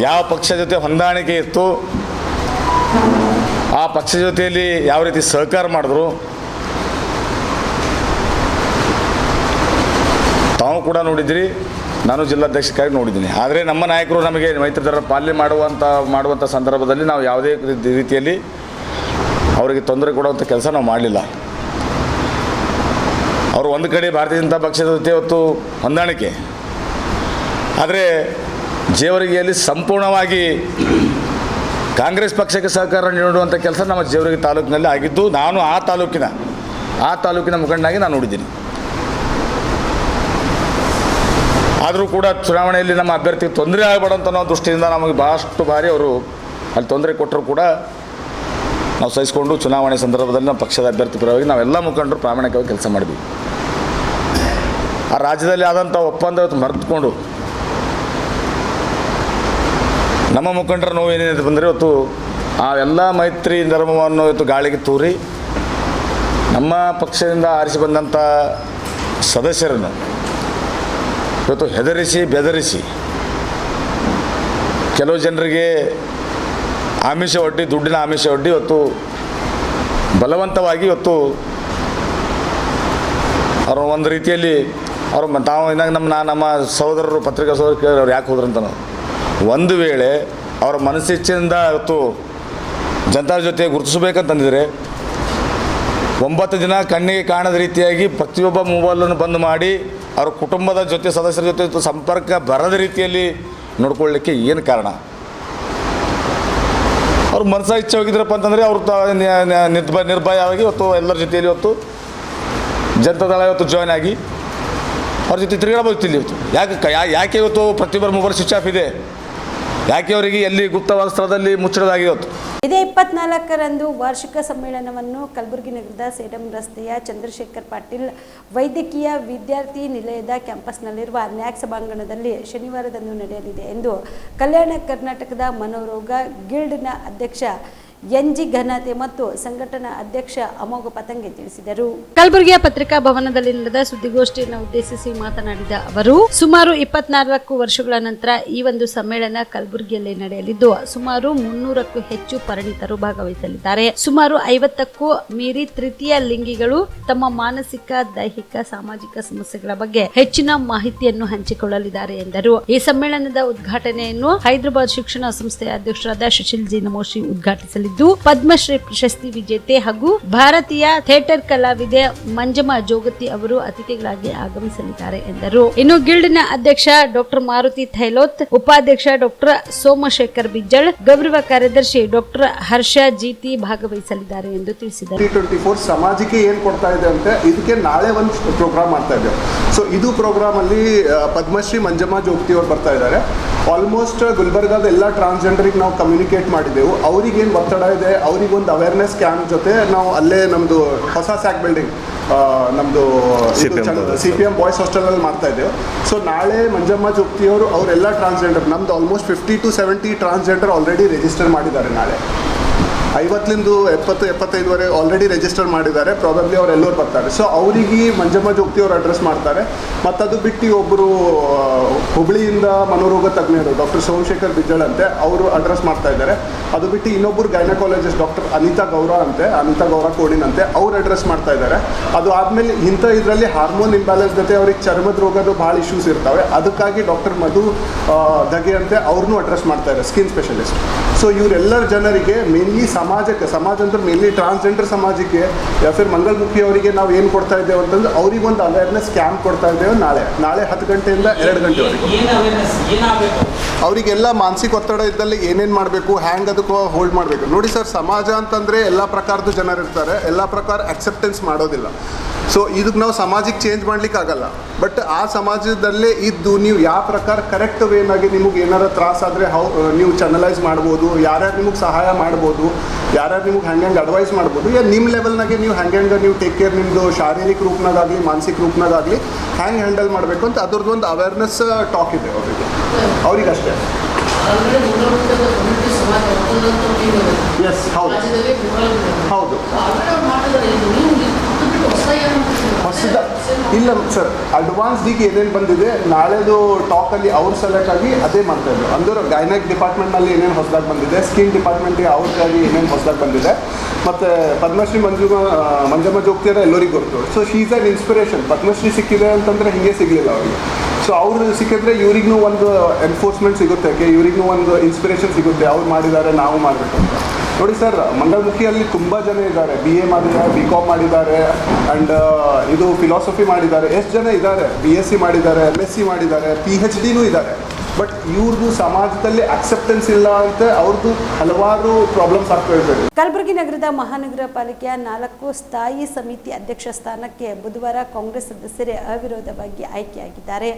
ಯಾವ ಪಕ್ಷದ ಜೊತೆ ಹೊಂದಾಣಿಕೆ ಇತ್ತು, ಆ ಪಕ್ಷದ ಜೊತೆಯಲ್ಲಿ ಯಾವ ರೀತಿ ಸಹಕಾರ ಮಾಡಿದ್ರು ತಾವು ಕೂಡ ನೋಡಿದ್ರಿ, ನಾನು ಜಿಲ್ಲಾಧ್ಯಕ್ಷಕ್ಕಾಗಿ ನೋಡಿದ್ದೀನಿ. ಆದರೆ ನಮ್ಮ ನಾಯಕರು ನಮಗೆ ಮೈತ್ರಿ ಧರ್ಮ ಪಾಲನೆ ಮಾಡುವಂಥ ಸಂದರ್ಭದಲ್ಲಿ ನಾವು ಯಾವುದೇ ರೀತಿಯಲ್ಲಿ ಅವರಿಗೆ ತೊಂದರೆ ಕೊಡುವಂಥ ಕೆಲಸ ನಾವು ಮಾಡಲಿಲ್ಲ. ಅವರು ಒಂದು ಕಡೆ ಭಾರತೀಯ ಜನತಾ ಪಕ್ಷದ ಜೊತೆ ಇವತ್ತು ಹೊಂದಾಣಿಕೆ, ಆದರೆ ಜೇವರ್ಗಿಯಲ್ಲಿ ಸಂಪೂರ್ಣವಾಗಿ ಕಾಂಗ್ರೆಸ್ ಪಕ್ಷಕ್ಕೆ ಸಹಕಾರ ನೀಡುವಂಥ ಕೆಲಸ ನಮ್ಮ ಜೇವರ್ಗಿ ತಾಲೂಕಿನಲ್ಲಿ ಆಗಿದ್ದು, ನಾನು ಆ ತಾಲೂಕಿನ ಮುಖಂಡನಾಗಿ ನಾನು ನೋಡಿದ್ದೀನಿ. ಆದರೂ ಕೂಡ ಚುನಾವಣೆಯಲ್ಲಿ ನಮ್ಮ ಅಭ್ಯರ್ಥಿಗೆ ತೊಂದರೆ ಆಗಬಾರ್ದಂತ ಅನ್ನೋ ದೃಷ್ಟಿಯಿಂದ ನಮಗೆ ಭಾಳಷ್ಟು ಬಾರಿ ಅವರು ಅಲ್ಲಿ ತೊಂದರೆ ಕೊಟ್ಟರು ಕೂಡ ನಾವು ಸಹಿಸಿಕೊಂಡು ಚುನಾವಣೆ ಸಂದರ್ಭದಲ್ಲಿ ನಮ್ಮ ಪಕ್ಷದ ಅಭ್ಯರ್ಥಿ ಪರವಾಗಿ ನಾವೆಲ್ಲ ಮುಖಂಡರು ಪ್ರಾಮಾಣಿಕವಾಗಿ ಕೆಲಸ ಮಾಡಿದ್ವಿ. ಆ ರಾಜ್ಯದಲ್ಲಿ ಆದಂಥ ಒಪ್ಪಂದ ಇವತ್ತು ಮರೆತುಕೊಂಡು ನಮ್ಮ ಮುಖಂಡರ ನೋವು ಏನೇನಿದೆ ಬಂದರೆ ಇವತ್ತು ಆ ಎಲ್ಲ ಮೈತ್ರಿ ಧರ್ಮವನ್ನು ಇವತ್ತು ಗಾಳಿಗೆ ತೂರಿ ನಮ್ಮ ಪಕ್ಷದಿಂದ ಆರಿಸಿ ಬಂದಂಥ ಸದಸ್ಯರನ್ನು ಇವತ್ತು ಹೆದರಿಸಿ ಬೆದರಿಸಿ ಕೆಲವು ಜನರಿಗೆ ಆಮಿಷ ಒಡ್ಡಿ, ದುಡ್ಡಿನ ಆಮಿಷ ಒಡ್ಡಿ ಇವತ್ತು ಬಲವಂತವಾಗಿ ಇವತ್ತು ಅವರು ಒಂದು ರೀತಿಯಲ್ಲಿ ಅವರು ತಾವು ಇನ್ನಾಗ ನಮ್ಮ ಸಹೋದರರು ಪತ್ರಿಕಾ ಸಹೋದರರು ಕೇಳಿ ಅವ್ರು ಯಾಕೆ ಹೋದ್ರು ಅಂತ, ಒಂದು ವೇಳೆ ಅವರ ಮನಸ್ಸಿಚ್ಛೆಯಿಂದ ಇವತ್ತು ಜನತಾ ಜೊತೆ ಗುರುತಿಸಬೇಕಂತಂದಿದ್ರೆ 9 ದಿನ ಕಣ್ಣಿಗೆ ಕಾಣದ ರೀತಿಯಾಗಿ ಪ್ರತಿಯೊಬ್ಬ ಮೊಬೈಲನ್ನು ಬಂದ್ ಮಾಡಿ ಅವ್ರ ಕುಟುಂಬದ ಜೊತೆ ಸದಸ್ಯರ ಜೊತೆ ಸಂಪರ್ಕ ಬರದ ರೀತಿಯಲ್ಲಿ ನೋಡ್ಕೊಳ್ಳಿಕ್ಕೆ ಏನು ಕಾರಣ? ಅವ್ರ ಮನಸ್ಸು ಇಚ್ಛೆ ಹೋಗಿದ್ರಪ್ಪ ಅಂತಂದರೆ ಅವರು ನಿರ್ಭಯವಾಗಿ ಇವತ್ತು ಎಲ್ಲರ ಜೊತೆಯಲ್ಲಿ ಇವತ್ತು ಜನತಾದಳ ಇವತ್ತು ಜಾಯ್ನ್ ಆಗಿ ಅವ್ರ ಜೊತೆ ತಿರುಗಾಡಬಹುದು. ಇವತ್ತು ಯಾಕೆ ಇವತ್ತು ಪ್ರತಿಯೊಬ್ಬರ ಮೊಬೈಲ್ ಸ್ವಿಚ್ ಆಫ್ ಇದೆ? ಯಾಕೆ ಅವರಿಗೆ ಎಲ್ಲಿ ಗುಪ್ತವಾದ ಸ್ಥಳದಲ್ಲಿ ಮುಚ್ಚಳದಾಗಿದೆ? ಇವತ್ತು ಇದೇ 24ರಂದು ವಾರ್ಷಿಕ ಸಮ್ಮೇಳನವನ್ನು ಕಲಬುರಗಿ ನಗರದ ಸೇಡಂ ರಸ್ತೆಯ ಚಂದ್ರಶೇಖರ್ ಪಾಟೀಲ್ ವೈದ್ಯಕೀಯ ವಿದ್ಯಾರ್ಥಿ ನಿಲಯದ ಕ್ಯಾಂಪಸ್ನಲ್ಲಿರುವ ನ್ಯಾಕ್ ಸಭಾಂಗಣದಲ್ಲಿ ಶನಿವಾರದಂದು ನಡೆಯಲಿದೆ ಎಂದು ಕಲ್ಯಾಣ ಕರ್ನಾಟಕದ ಮನೋರೋಗ ಗಿಲ್ಡ್ನ ಅಧ್ಯಕ್ಷ NG ಘನತೆ ಮತ್ತು ಸಂಘಟನಾ ಅಧ್ಯಕ್ಷ ಅಮೋಘ ಪತಂಗೆ ತಿಳಿಸಿದರು. ಕಲಬುರಗಿಯ ಪತ್ರಿಕಾ ಭವನದಲ್ಲಿ ನಡೆದ ಸುದ್ದಿಗೋಷ್ಠಿಯನ್ನು ಉದ್ದೇಶಿಸಿ ಮಾತನಾಡಿದ ಅವರು, ಸುಮಾರು 24 ವರ್ಷಗಳ ನಂತರ ಈ ಒಂದು ಸಮ್ಮೇಳನ ಕಲಬುರಗಿಯಲ್ಲಿ ನಡೆಯಲಿದ್ದು ಸುಮಾರು 300ಕ್ಕೂ ಹೆಚ್ಚು ಪರಿಣಿತರು ಭಾಗವಹಿಸಲಿದ್ದಾರೆ. ಸುಮಾರು 50ಕ್ಕೂ ಮೀರಿ ತೃತೀಯ ಲಿಂಗಿಗಳು ತಮ್ಮ ಮಾನಸಿಕ, ದೈಹಿಕ, ಸಾಮಾಜಿಕ ಸಮಸ್ಯೆಗಳ ಬಗ್ಗೆ ಹೆಚ್ಚಿನ ಮಾಹಿತಿಯನ್ನು ಹಂಚಿಕೊಳ್ಳಲಿದ್ದಾರೆ ಎಂದರು. ಈ ಸಮ್ಮೇಳನದ ಉದ್ಘಾಟನೆಯನ್ನು ಹೈದರಾಬಾದ್ ಶಿಕ್ಷಣ ಸಂಸ್ಥೆಯ ಅಧ್ಯಕ್ಷರಾದ ಸುಶೀಲ್ ಜಿ ನಮೋಶಿ ಉದ್ಘಾಟಿಸಲಿದ್ದಾರೆ. ಪದ್ಮಶ್ರೀ ಪ್ರಶಸ್ತಿ ವಿಜೇತೆ ಹಾಗೂ ಭಾರತೀಯ ಥಿಯೇಟರ್ ಕಲಾವಿದೆ ಮಂಜಮ್ಮ ಜೋಗತಿ ಅವರು ಅತಿಥಿಗಳಾಗಿ ಆಗಮಿಸಲಿದ್ದಾರೆ ಎಂದರು. ಇನ್ನು ಗಿಲ್ಡ್ನ ಅಧ್ಯಕ್ಷ ಡಾಕ್ಟರ್ ಮಾರುತಿ ಥೈಲೋತ್, ಉಪಾಧ್ಯಕ್ಷ ಡಾಕ್ಟರ್ ಸೋಮಶೇಖರ್ ಬಿಜ್ಜಳ್, ಗೌರವ ಕಾರ್ಯದರ್ಶಿ ಡಾಕ್ಟರ್ ಹರ್ಷ ಜಿಟಿ ಭಾಗವಹಿಸಲಿದ್ದಾರೆ ಎಂದು ತಿಳಿಸಿದರು. 2024 ಸಮಾಜಕ್ಕೆ ಏನ್ ಕೊಡ್ತಾ ಇದೆ ಅಂತ ಇದಕ್ಕೆ ನಾಳೆ ಒಂದು ಪ್ರೋಗ್ರಾಮ್ ಮಾಡ್ತಾ ಇದ್ದೇವೆ. ಸೊ ಇದು ಪ್ರೋಗ್ರಾಮ್ ಅಲ್ಲಿ ಪದ್ಮಶ್ರೀ ಮಂಜಮ್ಮ ಜೋಗತಿ ಅವರು ಬರ್ತಾ ಇದ್ದಾರೆ. ಆಲ್ಮೋಸ್ಟ್ ಗುಲ್ಬರ್ಗಾದ ಎಲ್ಲ ಟ್ರಾನ್ಸ್ಜೆಂಡರಿಗೆ ನಾವು ಕಮ್ಯುನಿಕೇಟ್ ಮಾಡಿದೆವು. ಅವ್ರಿಗೇನು ಒತ್ತಡ ಇದೆ, ಅವ್ರಿಗೊಂದು ಅವೇರ್ನೆಸ್ ಕ್ಯಾಂಪ್ ಜೊತೆ ನಾವು ಅಲ್ಲೇ ನಮ್ಮದು ಹೊಸ ಸ್ಯಾಕ್ ಬಿಲ್ಡಿಂಗ್ ನಮ್ಮದು CPM ಬಾಯ್ಸ್ ಹಾಸ್ಟೆಲಲ್ಲಿ ಮಾಡ್ತಾ ಇದ್ದೇವೆ. ಸೊ ನಾಳೆ ಮಂಜಮ್ಮ ಜೋಗತಿಯವರು ಅವರೆಲ್ಲ ಟ್ರಾನ್ಸ್ಜೆಂಡರ್, ನಮ್ಮದು almost 50 to 70 transgender already register ಮಾಡಿದ್ದಾರೆ ನಾಳೆ. 50ಲಿಂದ 70-75 ಆಲ್ರೆಡಿ ರಿಜಿಸ್ಟರ್ ಮಾಡಿದ್ದಾರೆ. ಪ್ರಾಬಬ್ಲಿ ಅವ್ರು ಎಲ್ಲರೂ ಬರ್ತಾರೆ. ಸೊ ಅವರಿಗೆ ಮಂಜಮ್ಮ ಜೋಗ್ತಿ ಅವರು ಅಡ್ರೆಸ್ ಮಾಡ್ತಾರೆ. ಮತ್ತು ಅದು ಬಿಟ್ಟು ಒಬ್ಬರು ಹುಬ್ಳಿಯಿಂದ ಮನೋರೋಗ ತಜ್ಞರು ಡಾಕ್ಟರ್ ಸೋಮಶೇಖರ್ ಬಿಜ್ಜಳ್ ಅಂತೆ ಅವರು ಅಡ್ರೆಸ್ ಮಾಡ್ತಾ ಇದ್ದಾರೆ. ಅದು ಬಿಟ್ಟು ಇನ್ನೊಬ್ಬರು ಗೈನಕಾಲಜಿಸ್ಟ್ ಡಾಕ್ಟರ್ ಅನಿತಾ ಗೌರ ಕೋಡಿನಂತೆ ಅವ್ರು ಅಡ್ರೆಸ್ ಮಾಡ್ತಾ ಇದ್ದಾರೆ. ಅದು ಆದಮೇಲೆ ಇಂಥ ಇದರಲ್ಲಿ ಹಾರ್ಮೋನ್ ಇಂಬ್ಯಾಲೆನ್ಸ್ ಜೊತೆ ಅವ್ರಿಗೆ ಚರ್ಮದ ರೋಗದ ಭಾಳ ಇಶ್ಯೂಸ್ ಇರ್ತವೆ. ಅದಕ್ಕಾಗಿ ಡಾಕ್ಟರ್ ಮಧು ದಗೆ ಅಂತೆ ಅವ್ರನ್ನೂ ಅಡ್ರೆಸ್ ಮಾಡ್ತಾ ಇದ್ದಾರೆ, ಸ್ಕಿನ್ ಸ್ಪೆಷಲಿಸ್ಟ್. ಸೊ ಇವರೆಲ್ಲರ ಜನರಿಗೆ ಮೇನ್ಲಿ ಸಮಾಜ ಅಂದ್ರೆ ಮೇನ್ಲಿ ಟ್ರಾನ್ಸ್ಜೆಂಡರ್ ಸಮಾಜಕ್ಕೆ ಯಾ ಫಿರ್ ಮಂಗಲ್ಮುಖಿ ಅವರಿಗೆ ನಾವು ಏನು ಕೊಡ್ತಾ ಇದ್ದೇವೆ ಅಂತಂದ್ರೆ ಅವ್ರಿಗೊಂದು ಅವೇರ್ನೆಸ್ ಕ್ಯಾಂಪ್ ಕೊಡ್ತಾ ಇದ್ದೇವೆ ನಾಳೆ 10 ಗಂಟೆಯಿಂದ 2 ಗಂಟೆವರೆಗೆ. ಅವರಿಗೆಲ್ಲ ಮಾನಸಿಕ ಒತ್ತಡ ಇದ್ದಲ್ಲಿ ಏನೇನು ಮಾಡಬೇಕು, ಹ್ಯಾಂಗ್ ಅದಕ್ಕೆ ಹೋಲ್ಡ್ ಮಾಡಬೇಕು. ನೋಡಿ ಸರ್, ಸಮಾಜ ಅಂತಂದರೆ ಎಲ್ಲ ಪ್ರಕಾರದ ಜನರು ಇರ್ತಾರೆ, ಎಲ್ಲ ಪ್ರಕಾರ ಅಕ್ಸೆಪ್ಟೆನ್ಸ್ ಮಾಡೋದಿಲ್ಲ. ಸೊ ಇದಕ್ಕೆ ನಾವು ಸಮಾಜಕ್ಕೆ ಚೇಂಜ್ ಮಾಡ್ಲಿಕ್ಕೆ ಆಗಲ್ಲ. ಬಟ್ ಆ ಸಮಾಜದಲ್ಲೇ ಇದ್ದು ನೀವು ಯಾವ ಪ್ರಕಾರ ಕರೆಕ್ಟ್ ವೇನಾಗಿ ನಿಮಗೆ ಏನಾರ ತ್ರಾಸಾದರೆ ನೀವು ಚಾನಲೈಸ್ ಮಾಡ್ಬೋದು, ಯಾರ್ಯಾರು ನಿಮಗೆ ಸಹಾಯ ಮಾಡ್ಬೋದು, ಯಾರ್ಯಾರು ನಿಮಗೆ ಹಂಗೆ ಅಡ್ವೈಸ್ ಮಾಡ್ಬೋದು, ನಿಮ್ಮ ಲೆವೆಲ್ನಾಗೆ ನೀವು ಹಂಗೆ ನೀವು ಟೇಕ್ ಕೇರ್ ನಿಮ್ಮದು ಶಾರೀರಿಕ ರೂಪನಾಗಲಿ ಮಾನಸಿಕ ರೂಪನಾಗಲಿ ಹ್ಯಾಂಗೆ ಹ್ಯಾಂಡಲ್ ಮಾಡಬೇಕು ಅಂತ ಅದ್ರದ್ದು ಒಂದು ಅವೇರ್ನೆಸ್ ಟಾಕ್ ಇದೆ ಅವ್ರಿಗಷ್ಟೇ. ಎಸ್, ಹೌದು ಹೊಸದ ಇಲ್ಲ ಸರ್. ಅಡ್ವಾನ್ಸ್ಡಿಗೆ ಏನೇನು ಬಂದಿದೆ ನಾಳೆದು ಟಾಕಲ್ಲಿ ಅವ್ರು ಸೆಲೆಕ್ಟ್ ಆಗಿ ಅದೇ ಮಾಡ್ತಾ ಇದ್ರು. ಅಂದ್ರೆ ಗೈನಕ್ ಡಿಪಾರ್ಟ್ಮೆಂಟ್ನಲ್ಲಿ ಏನೇನು ಹೊಸದಾಗಿ ಬಂದಿದೆ, ಸ್ಕಿನ್ ಡಿಪಾರ್ಟ್ಮೆಂಟ್ಗೆ ಅವ್ರಿಗಾಗಿ ಏನೇನು ಹೊಸದಾಗಿ ಬಂದಿದೆ, ಮತ್ತು ಪದ್ಮಶ್ರೀ ಮಂಜಮ್ಮ ಜೋಗ್ತಿಯರ ಎಲ್ಲರಿಗೂ ಗೊತ್ತು. So she is an inspiration. Padmashri ಸಿಕ್ಕಿದೆ ಅಂತಂದರೆ ಹಿಂಗೆ ಸಿಗಲಿಲ್ಲ ಅವರಿಗೆ. ಸೊ ಅವರು ಸಿಕ್ಕಿದ್ರೆ ಇವ್ರಿಗೂ ಒಂದು ಎನ್ಫೋರ್ಸ್ಮೆಂಟ್ ಸಿಗುತ್ತೆ, ಇವ್ರಿಗೂ ಒಂದು ಇನ್ಸ್ಪಿರೇಷನ್ ಸಿಗುತ್ತೆ, ಅವ್ರು ಮಾಡಿದ್ದಾರೆ ನಾವು ಮಾಡಬೇಕು ಅಂತ. ನೋಡಿ ಸರ್, ಮಂಗಲ್ಮುಖಿಯಲ್ಲಿ ತುಂಬ ಜನ ಇದ್ದಾರೆ, BA ಮಾಡಿದ್ದಾರೆ, BCom ಮಾಡಿದ್ದಾರೆ, ಆ್ಯಂಡ್ ಇದು ಫಿಲಾಸಫಿ ಮಾಡಿದ್ದಾರೆ. ಎಷ್ಟು ಜನ ಇದ್ದಾರೆ, BSc ಮಾಡಿದ್ದಾರೆ, MSc ಮಾಡಿದ್ದಾರೆ, PhDನೂ ಇದ್ದಾರೆ. ಬಟ್ ಇವ್ರದ್ದು ಸಮಾಜದಲ್ಲಿ ಅಕ್ಸೆಪ್ಟೆನ್ಸ್ ಇಲ್ಲ ಅಂತ ಅವ್ರದ್ದು ಹಲವಾರು ಪ್ರಾಬ್ಲಮ್ಸ್ ಆಗ್ತಾ ಇದ್ದಾರೆ. ಕಲಬುರಗಿ ನಗರದ ಮಹಾನಗರ ಪಾಲಿಕೆಯ 4 ಸ್ಥಾಯಿ ಸಮಿತಿ ಅಧ್ಯಕ್ಷ ಸ್ಥಾನಕ್ಕೆ ಬುಧವಾರ ಕಾಂಗ್ರೆಸ್ ಸದಸ್ಯರೇ ಅವಿರೋಧವಾಗಿ ಆಯ್ಕೆಯಾಗಿದ್ದಾರೆ.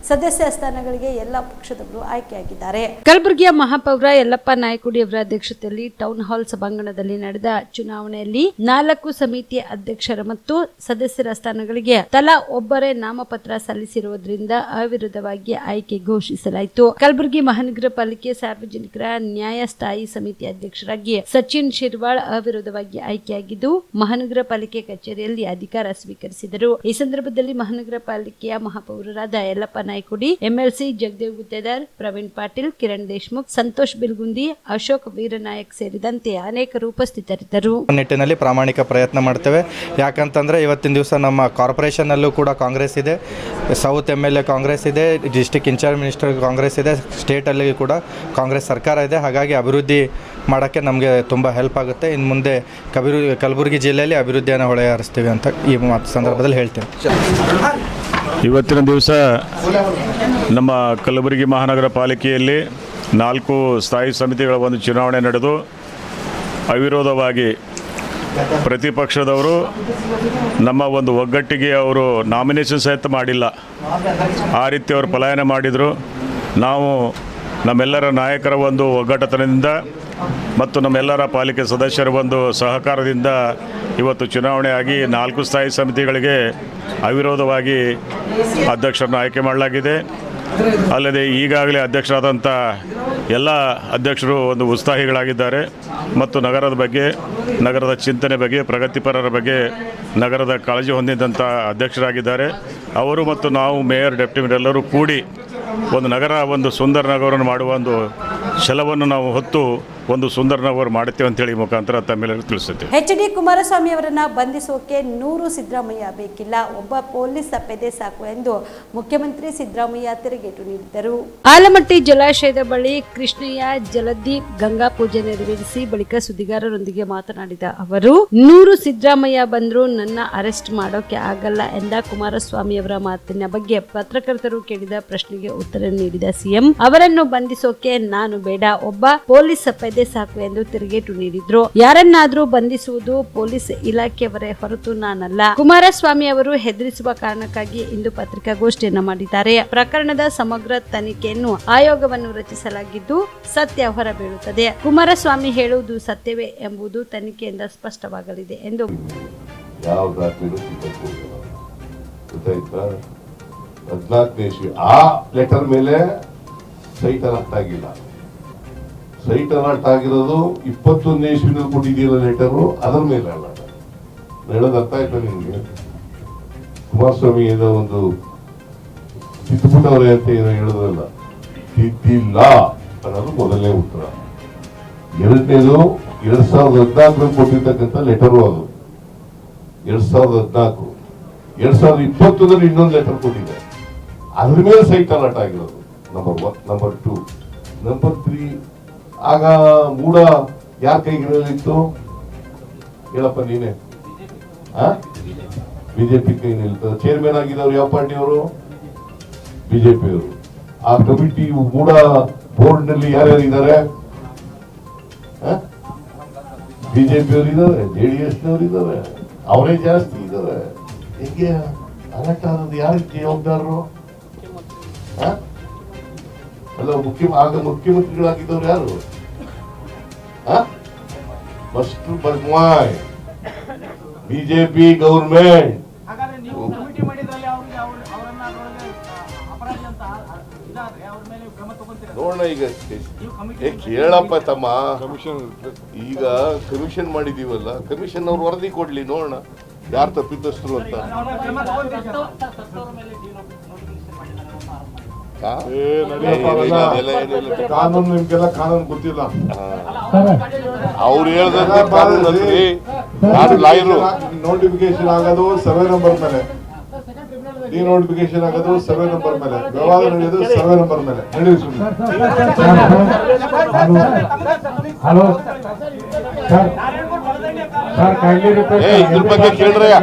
ಸದಸ್ಯ ಸ್ಥಾನಗಳಿಗೆ ಎಲ್ಲ ಪಕ್ಷದವರು ಆಯ್ಕೆಯಾಗಿದ್ದಾರೆ. ಕಲಬುರಗಿಯ ಮಹಾಪೌರ ಯಲ್ಲಪ್ಪ ನಾಯಕುಡಿ ಅವರ ಅಧ್ಯಕ್ಷತೆಯಲ್ಲಿ ಟೌನ್ ಹಾಲ್ ಸಭಾಂಗಣದಲ್ಲಿ ನಡೆದ ಚುನಾವಣೆಯಲ್ಲಿ 4 ಸಮಿತಿ ಅಧ್ಯಕ್ಷರ ಮತ್ತು ಸದಸ್ಯರ ಸ್ಥಾನಗಳಿಗೆ ತಲಾ ಒಬ್ಬರೇ ನಾಮಪತ್ರ ಸಲ್ಲಿಸಿರುವುದರಿಂದ ಅವಿರೋಧವಾಗಿ ಆಯ್ಕೆ ಘೋಷಿಸಲಾಯಿತು. ಕಲಬುರಗಿ ಮಹಾನಗರ ಪಾಲಿಕೆ ಸಾರ್ವಜನಿಕರ ನ್ಯಾಯ ಸ್ಥಾಯಿ ಸಮಿತಿ ಅಧ್ಯಕ್ಷರಾಗಿ ಸಚಿನ್ ಶಿರ್ವಾಳ್ ಅವಿರೋಧವಾಗಿ ಆಯ್ಕೆಯಾಗಿದ್ದು ಮಹಾನಗರ ಪಾಲಿಕೆ ಕಚೇರಿಯಲ್ಲಿ ಅಧಿಕಾರ ಸ್ವೀಕರಿಸಿದರು. ಈ ಸಂದರ್ಭದಲ್ಲಿ ಮಹಾನಗರ ಪಾಲಿಕೆಯ ಮಹಾಪೌರರಾದ ಯಲ್ಲಪ್ಪ ನಾಯ್ಕುಡಿ, MLC ಜಗದೇವ್ ಗುತ್ತೇದಾರ್, ಪ್ರವೀಣ್ ಪಾಟೀಲ್, ಕಿರಣ್ ದೇಶ್ಮುಖ್, ಸಂತೋಷ್ ಬಿಲ್ಗುಂದಿ, ಅಶೋಕ್ ವೀರನಾಯಕ್ ಸೇರಿದಂತೆ ಅನೇಕರು ಉಪಸ್ಥಿತರಿದ್ದರು. ನಿಟ್ಟಿನಲ್ಲಿ ಪ್ರಾಮಾಣಿಕ ಪ್ರಯತ್ನ ಮಾಡ್ತೇವೆ. ಯಾಕಂತಂದ್ರೆ ಇವತ್ತಿನ ದಿವಸ ನಮ್ಮ ಕಾರ್ಪೊರೇಷನ್ ಅಲ್ಲೂ ಕೂಡ ಕಾಂಗ್ರೆಸ್ ಇದೆ, ಸೌತ್ MLA ಕಾಂಗ್ರೆಸ್ ಇದೆ, ಡಿಸ್ಟ್ರಿಕ್ಟ್ ಇನ್ಚಾರ್ಜ್ ಮಿನಿಸ್ಟರ್ ಕಾಂಗ್ರೆಸ್ ಇದೆ, ಸ್ಟೇಟಲ್ಲಿ ಕೂಡ ಕಾಂಗ್ರೆಸ್ ಸರ್ಕಾರ ಇದೆ. ಹಾಗಾಗಿ ಅಭಿವೃದ್ಧಿ ಮಾಡೋಕ್ಕೆ ನಮಗೆ ತುಂಬ ಹೆಲ್ಪ್ ಆಗುತ್ತೆ. ಇನ್ನು ಮುಂದೆ ಕಲಬುರಗಿ ಜಿಲ್ಲೆಯಲ್ಲಿ ಅಭಿವೃದ್ಧಿಯನ್ನು ಹೊಳೆ ಹರಿಸ್ತೀವಿ ಅಂತ ಈ ಸಂದರ್ಭದಲ್ಲಿ ಹೇಳ್ತೀನಿ. ಇವತ್ತಿನ ದಿವಸ ನಮ್ಮ ಕಲಬುರಗಿ ಮಹಾನಗರ ಪಾಲಿಕೆಯಲ್ಲಿ 4 ಸ್ಥಾಯಿ ಸಮಿತಿಗಳ ಒಂದು ಚುನಾವಣೆ ನಡೆದು ಅವಿರೋಧವಾಗಿ ಪ್ರತಿಪಕ್ಷದವರು ನಮ್ಮ ಒಂದು ಒಗ್ಗಟ್ಟಿಗೆ ಅವರು ನಾಮಿನೇಷನ್ ಸಹಿತ ಮಾಡಿಲ್ಲ, ಆ ರೀತಿ ಅವರು ಪಲಾಯನ ಮಾಡಿದರು. ನಾವು ನಮ್ಮೆಲ್ಲರ ನಾಯಕರ ಒಂದು ಒಗ್ಗಟ್ಟತನದಿಂದ ಮತ್ತು ನಮ್ಮೆಲ್ಲರ ಪಾಲಿಕೆ ಸದಸ್ಯರ ಒಂದು ಸಹಕಾರದಿಂದ ಇವತ್ತು ಚುನಾವಣೆ ಆಗಿ 4 ಸ್ಥಾಯಿ ಸಮಿತಿಗಳಿಗೆ ಅವಿರೋಧವಾಗಿ ಅಧ್ಯಕ್ಷರನ್ನು ಆಯ್ಕೆ ಮಾಡಲಾಗಿದೆ. ಅಲ್ಲದೆ ಈಗಾಗಲೇ ಅಧ್ಯಕ್ಷರಾದಂಥ ಎಲ್ಲ ಅಧ್ಯಕ್ಷರು ಒಂದು ಉತ್ಸಾಹಿಗಳಾಗಿದ್ದಾರೆ ಮತ್ತು ನಗರದ ಬಗ್ಗೆ, ನಗರದ ಚಿಂತನೆ ಬಗ್ಗೆ, ಪ್ರಗತಿಪರರ ಬಗ್ಗೆ ನಗರದ ಕಾಳಜಿ ಹೊಂದಿದಂಥ ಅಧ್ಯಕ್ಷರಾಗಿದ್ದಾರೆ. ಅವರು ಮತ್ತು ನಾವು ಮೇಯರ್, ಡೆಪ್ಟಿ ಮೇಯರ್ ಎಲ್ಲರೂ ಕೂಡಿ ಒಂದು ನಗರ, ಒಂದು ಸುಂದರ ನಗರವನ್ನು ಮಾಡುವ ಒಂದು ಛಲವನ್ನು ನಾವು ಹೊತ್ತು ಒಂದು ಸುಂದರ ನಗರ ಮಾಡುತ್ತೇವೆ ಅಂತೇಳಿ ಮುಖಾಂತರ ತಮ್ಮೆಲ್ಲರಿಗೂ ತಿಳಿಸುತ್ತೇವೆ. HD ಕುಮಾರಸ್ವಾಮಿ ಅವರನ್ನ ಬಂಧಿಸೋಕೆ 100 ಸಿದ್ದರಾಮಯ್ಯ ಬೇಕಿಲ್ಲ, ಒಬ್ಬ ಪೊಲೀಸ್ ಸಪ್ಪೆದೆ ಸಾಕು ಎಂದು ಮುಖ್ಯಮಂತ್ರಿ ಸಿದ್ದರಾಮಯ್ಯ ತಿರುಗೇಟು ನೀಡಿದರು. ಆಲಮಟ್ಟಿ ಜಲಾಶಯದ ಬಳಿ ಕೃಷ್ಣಯ್ಯ ಜಲದಿ ಗಂಗಾ ಪೂಜೆ ನೆರವೇರಿಸಿ ಬಳಿಕ ಸುದ್ದಿಗಾರರೊಂದಿಗೆ ಮಾತನಾಡಿದ ಅವರು, 100 ಸಿದ್ದರಾಮಯ್ಯ ಬಂದರೂ ನನ್ನ ಅರೆಸ್ಟ್ ಮಾಡೋಕೆ ಆಗಲ್ಲ ಎಂದ ಕುಮಾರಸ್ವಾಮಿ ಅವರ ಮಾತಿನ ಬಗ್ಗೆ ಪತ್ರಕರ್ತರು ಕೇಳಿದ ಪ್ರಶ್ನೆಗೆ ಉತ್ತರ ನೀಡಿದ ಸಿಎಂ, ಅವರನ್ನು ಬಂಧಿಸೋಕೆ ನಾನು ಬೇಡ, ಒಬ್ಬ ಪೊಲೀಸ್ ಸಪ್ಪೆದೆ ಸಾಕು ಎಂದು ತಿರುಗೇಟು ನೀಡಿದ್ರು. ಯಾರನ್ನಾದ್ರೂ ಬಂಧಿಸುವುದು ಪೊಲೀಸ್ ಇಲಾಖೆಯವರೇ ಹೊರತು ನಾನಲ್ಲ. ಕುಮಾರಸ್ವಾಮಿ ಅವರು ಹೆದರಿಸುವ ಕಾರಣಕ್ಕಾಗಿ ಇಂದು ಪತ್ರಿಕಾಗೋಷ್ಠಿಯನ್ನ ಮಾಡಿದ್ದಾರೆ. ಪ್ರಕರಣದ ಸಮಗ್ರ ತನಿಖೆಯನ್ನು ಆಯೋಗವನ್ನು ರಚಿಸಲಾಗಿದ್ದು ಸತ್ಯ ಹೊರಬೀಳುತ್ತದೆ. ಕುಮಾರಸ್ವಾಮಿ ಹೇಳುವುದು ಸತ್ಯವೇ ಎಂಬುದು ತನಿಖೆಯಿಂದ ಸ್ಪಷ್ಟವಾಗಲಿದೆ ಎಂದು ಆ ಲೆಟರ್ ಮೇಲೆ ಸೈಟ್ ಆಗ್ತಾ ಇಲ್ಲ. ಸೈಟ್ ಅಲರ್ಟ್ ಆಗಿರೋದು 21ನೇ ಇಸ್ವಿನಲ್ಲಿ ಕೊಟ್ಟಿದ್ದೀರ ಲೆಟರು, ಅದರ ಮೇಲೆ ಅಲರ್ಟ್. ಹೇಳೋದು ಅರ್ಥ ಆಯ್ತಾ ನಿಮಗೆ? ಕುಮಾರಸ್ವಾಮಿ ಏನೋ ಒಂದು ತಿದ್ದುಬಿಟ್ಟವ್ರೆ ಅಂತ ಏನೋ ಹೇಳೋದಲ್ಲ, ತಿದ್ದಿಲ್ಲ ಅನ್ನೋದು ಮೊದಲನೇ ಉತ್ತರ. ಎರಡನೇದು 2014 ಕೊಟ್ಟಿರ್ತಕ್ಕಂಥ ಲೆಟರು ಅದು 2014. 2020 ಇನ್ನೊಂದು ಲೆಟರ್ ಕೊಟ್ಟಿದೆ, ಅದ್ರ ಮೇಲೆ ಸೈಟ್ ಅಲರ್ಟ್ ಆಗಿರೋದು. ನಂಬರ್ 1. ನಂಬರ್ 2. ನಂಬರ್ 3, ಆಗ ಮೂಡ ಯಾರ ಕೈಗಿರಲಿತ್ತು ಹೇಳಪ್ಪ ನೀನೆ? ಬಿಜೆಪಿ ಕೈನಲ್ಲಿರ್ತದೆ. ಚೇರ್ಮನ್ ಆಗಿದ್ದವ್ರು ಯಾವ ಪಾರ್ಟಿಯವರು? ಬಿಜೆಪಿಯವರು. ಆ ಕಮಿಟಿ ಮೂಡ ಬೋರ್ಡ್ ನಲ್ಲಿ ಯಾರ್ಯಾರಿದ್ದಾರೆ? ಬಿಜೆಪಿಯವರು ಇದ್ದಾರೆ, JDS ನವರು ಇದ್ದಾರೆ, ಅವರೇ ಜಾಸ್ತಿ ಇದ್ದಾರೆ. ಹೇಗೆ ಅಲರ್ಟ್ ಆಗೋದು? ಯಾರಿಗೆ ಜವಾಬ್ದಾರರು? ಅಲ್ಲ, ಆಗ ಮುಖ್ಯಮಂತ್ರಿಗಳಾಗಿದ್ದವ್ರು ಯಾರು? ಫಸ್ಟ್ ಬದ್ಮಾಯ್ ಬಿಜೆಪಿ ಗೌರ್ಮೆಂಟ್. ನೋಡೋಣ ಈಗ ಕೇಳಪ್ಪ ತಮ್ಮ, ಈಗ ಕಮಿಷನ್ ಮಾಡಿದೀವಲ್ಲ, ಕಮಿಷನ್ ಅವ್ರು ವರದಿ ಕೊಡ್ಲಿ, ನೋಡೋಣ ಯಾರು ತಪ್ಪಿತಸ್ಥರು ಅಂತ. ಕಾನೂನು ನಿಮ್ಗೆಲ್ಲ ಕಾನೂನು ಗೊತ್ತಿಲ್ಲ. ಅವ್ರು ಹೇಳ್ದಂತೆ ಕಾನೂನಲ್ಲಿ ಯಾರು ಲಾಯರು ನೋಟಿಫಿಕೇಶನ್ ಆಗೋದು ಸರ್ವೆ ನಂಬರ್ ಮೇಲೆ, ಡಿನೋಟಿಫಿಕೇಶನ್ ಆಗೋದು ಸರ್ವೆ ನಂಬರ್ ಮೇಲೆ, ವ್ಯವಹಾರ ನಡೆಯೋದು ಸರ್ವೆ ನಂಬರ್ ಮೇಲೆ. ನಡೆಯುವ ಸುಮ್ಮನೆ ಇದ್ರ ಬಗ್ಗೆ ಕೇಳ್ರಯ್ಯ.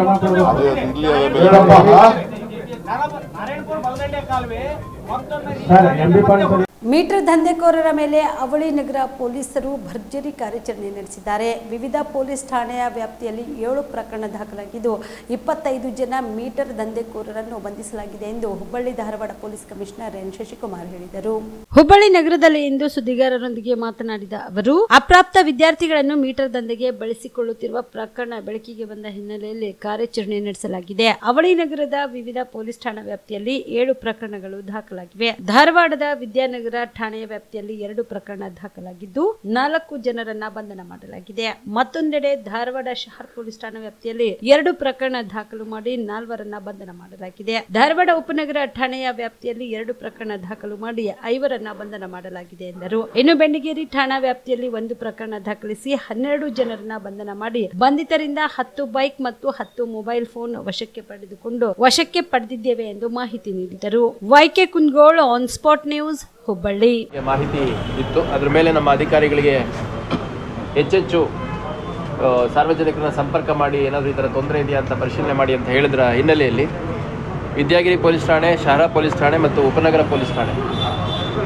ಮೀಟರ್ ದಂಧೆಕೋರರ ಮೇಲೆ ಅವಳಿ ನಗರ ಪೊಲೀಸರು ಭರ್ಜರಿ ಕಾರ್ಯಾಚರಣೆ ನಡೆಸಿದ್ದಾರೆ. ವಿವಿಧ ಪೊಲೀಸ್ ಠಾಣೆಯ ವ್ಯಾಪ್ತಿಯಲ್ಲಿ 7 ಪ್ರಕರಣ ದಾಖಲಾಗಿದ್ದು 25 ಜನ ಮೀಟರ್ ದಂಧೆಕೋರರನ್ನು ಬಂಧಿಸಲಾಗಿದೆ ಎಂದು Hubballi Dharwad police commissioner N Shashikumar ಹೇಳಿದರು. ಹುಬ್ಬಳ್ಳಿ ನಗರದಲ್ಲಿ ಇಂದು ಸುದ್ದಿಗಾರರೊಂದಿಗೆ ಮಾತನಾಡಿದ ಅವರು, ಅಪ್ರಾಪ್ತ ವಿದ್ಯಾರ್ಥಿಗಳನ್ನು ಮೀಟರ್ ದಂಧೆಗೆ ಬಳಸಿಕೊಳ್ಳುತ್ತಿರುವ ಪ್ರಕರಣ ಬೆಳಕಿಗೆ ಬಂದ ಹಿನ್ನೆಲೆಯಲ್ಲಿ ಕಾರ್ಯಾಚರಣೆ ನಡೆಸಲಾಗಿದೆ. ಅವಳಿ ನಗರದ ವಿವಿಧ ಪೊಲೀಸ್ ಠಾಣಾ ವ್ಯಾಪ್ತಿಯಲ್ಲಿ 7 ಪ್ರಕರಣಗಳು ದಾಖಲಾಗಿವೆ. ಧಾರವಾಡದ ವಿದ್ಯಾನಗರ ಠಾಣೆಯ ವ್ಯಾಪ್ತಿಯಲ್ಲಿ 2 ಪ್ರಕರಣ ದಾಖಲಾಗಿದ್ದು 4 ಜನರನ್ನ ಬಂಧನ ಮಾಡಲಾಗಿದೆ. ಮತ್ತೊಂದೆಡೆ ಧಾರವಾಡ ಶಹರ್ ಪೊಲೀಸ್ ಠಾಣಾ ವ್ಯಾಪ್ತಿಯಲ್ಲಿ 2 ಪ್ರಕರಣ ದಾಖಲು ಮಾಡಿ 4ರನ್ನ ಬಂಧನ ಮಾಡಲಾಗಿದೆ. ಧಾರವಾಡ ಉಪನಗರ ಠಾಣೆಯ ವ್ಯಾಪ್ತಿಯಲ್ಲಿ 2 ಪ್ರಕರಣ ದಾಖಲು ಮಾಡಿ 5ರನ್ನ ಬಂಧನ ಮಾಡಲಾಗಿದೆ ಎಂದರು. ಇನ್ನು ಬೆಂಡಿಗೇರಿ ಠಾಣಾ ವ್ಯಾಪ್ತಿಯಲ್ಲಿ 1 ಪ್ರಕರಣ ದಾಖಲಿಸಿ 12 ಜನರನ್ನ ಬಂಧನ ಮಾಡಿ ಬಂಧಿತರಿಂದ 10 ಬೈಕ್ ಮತ್ತು 10 ಮೊಬೈಲ್ ಫೋನ್ ವಶಕ್ಕೆ ಪಡೆದಿದ್ದೇವೆ ಎಂದು ಮಾಹಿತಿ ನೀಡಿದರು. YK Kundagol on spot news, Hubballi. ಮಾಹಿತಿ ಇತ್ತು, ಅದರ ಮೇಲೆ ನಮ್ಮ ಅಧಿಕಾರಿಗಳಿಗೆ ಹೆಚ್ಚೆಚ್ಚು ಸಾರ್ವಜನಿಕರನ್ನ ಸಂಪರ್ಕ ಮಾಡಿ ಏನಾದರೂ ಈ ಥರ ತೊಂದರೆ ಇದೆಯಾ ಅಂತ ಪರಿಶೀಲನೆ ಮಾಡಿ ಅಂತ ಹೇಳಿದ್ರ ಹಿನ್ನೆಲೆಯಲ್ಲಿ ವಿದ್ಯಾಗಿರಿ ಪೊಲೀಸ್ ಠಾಣೆ, ಶಹರ ಪೊಲೀಸ್ ಠಾಣೆ ಮತ್ತು ಉಪನಗರ ಪೊಲೀಸ್ ಠಾಣೆ,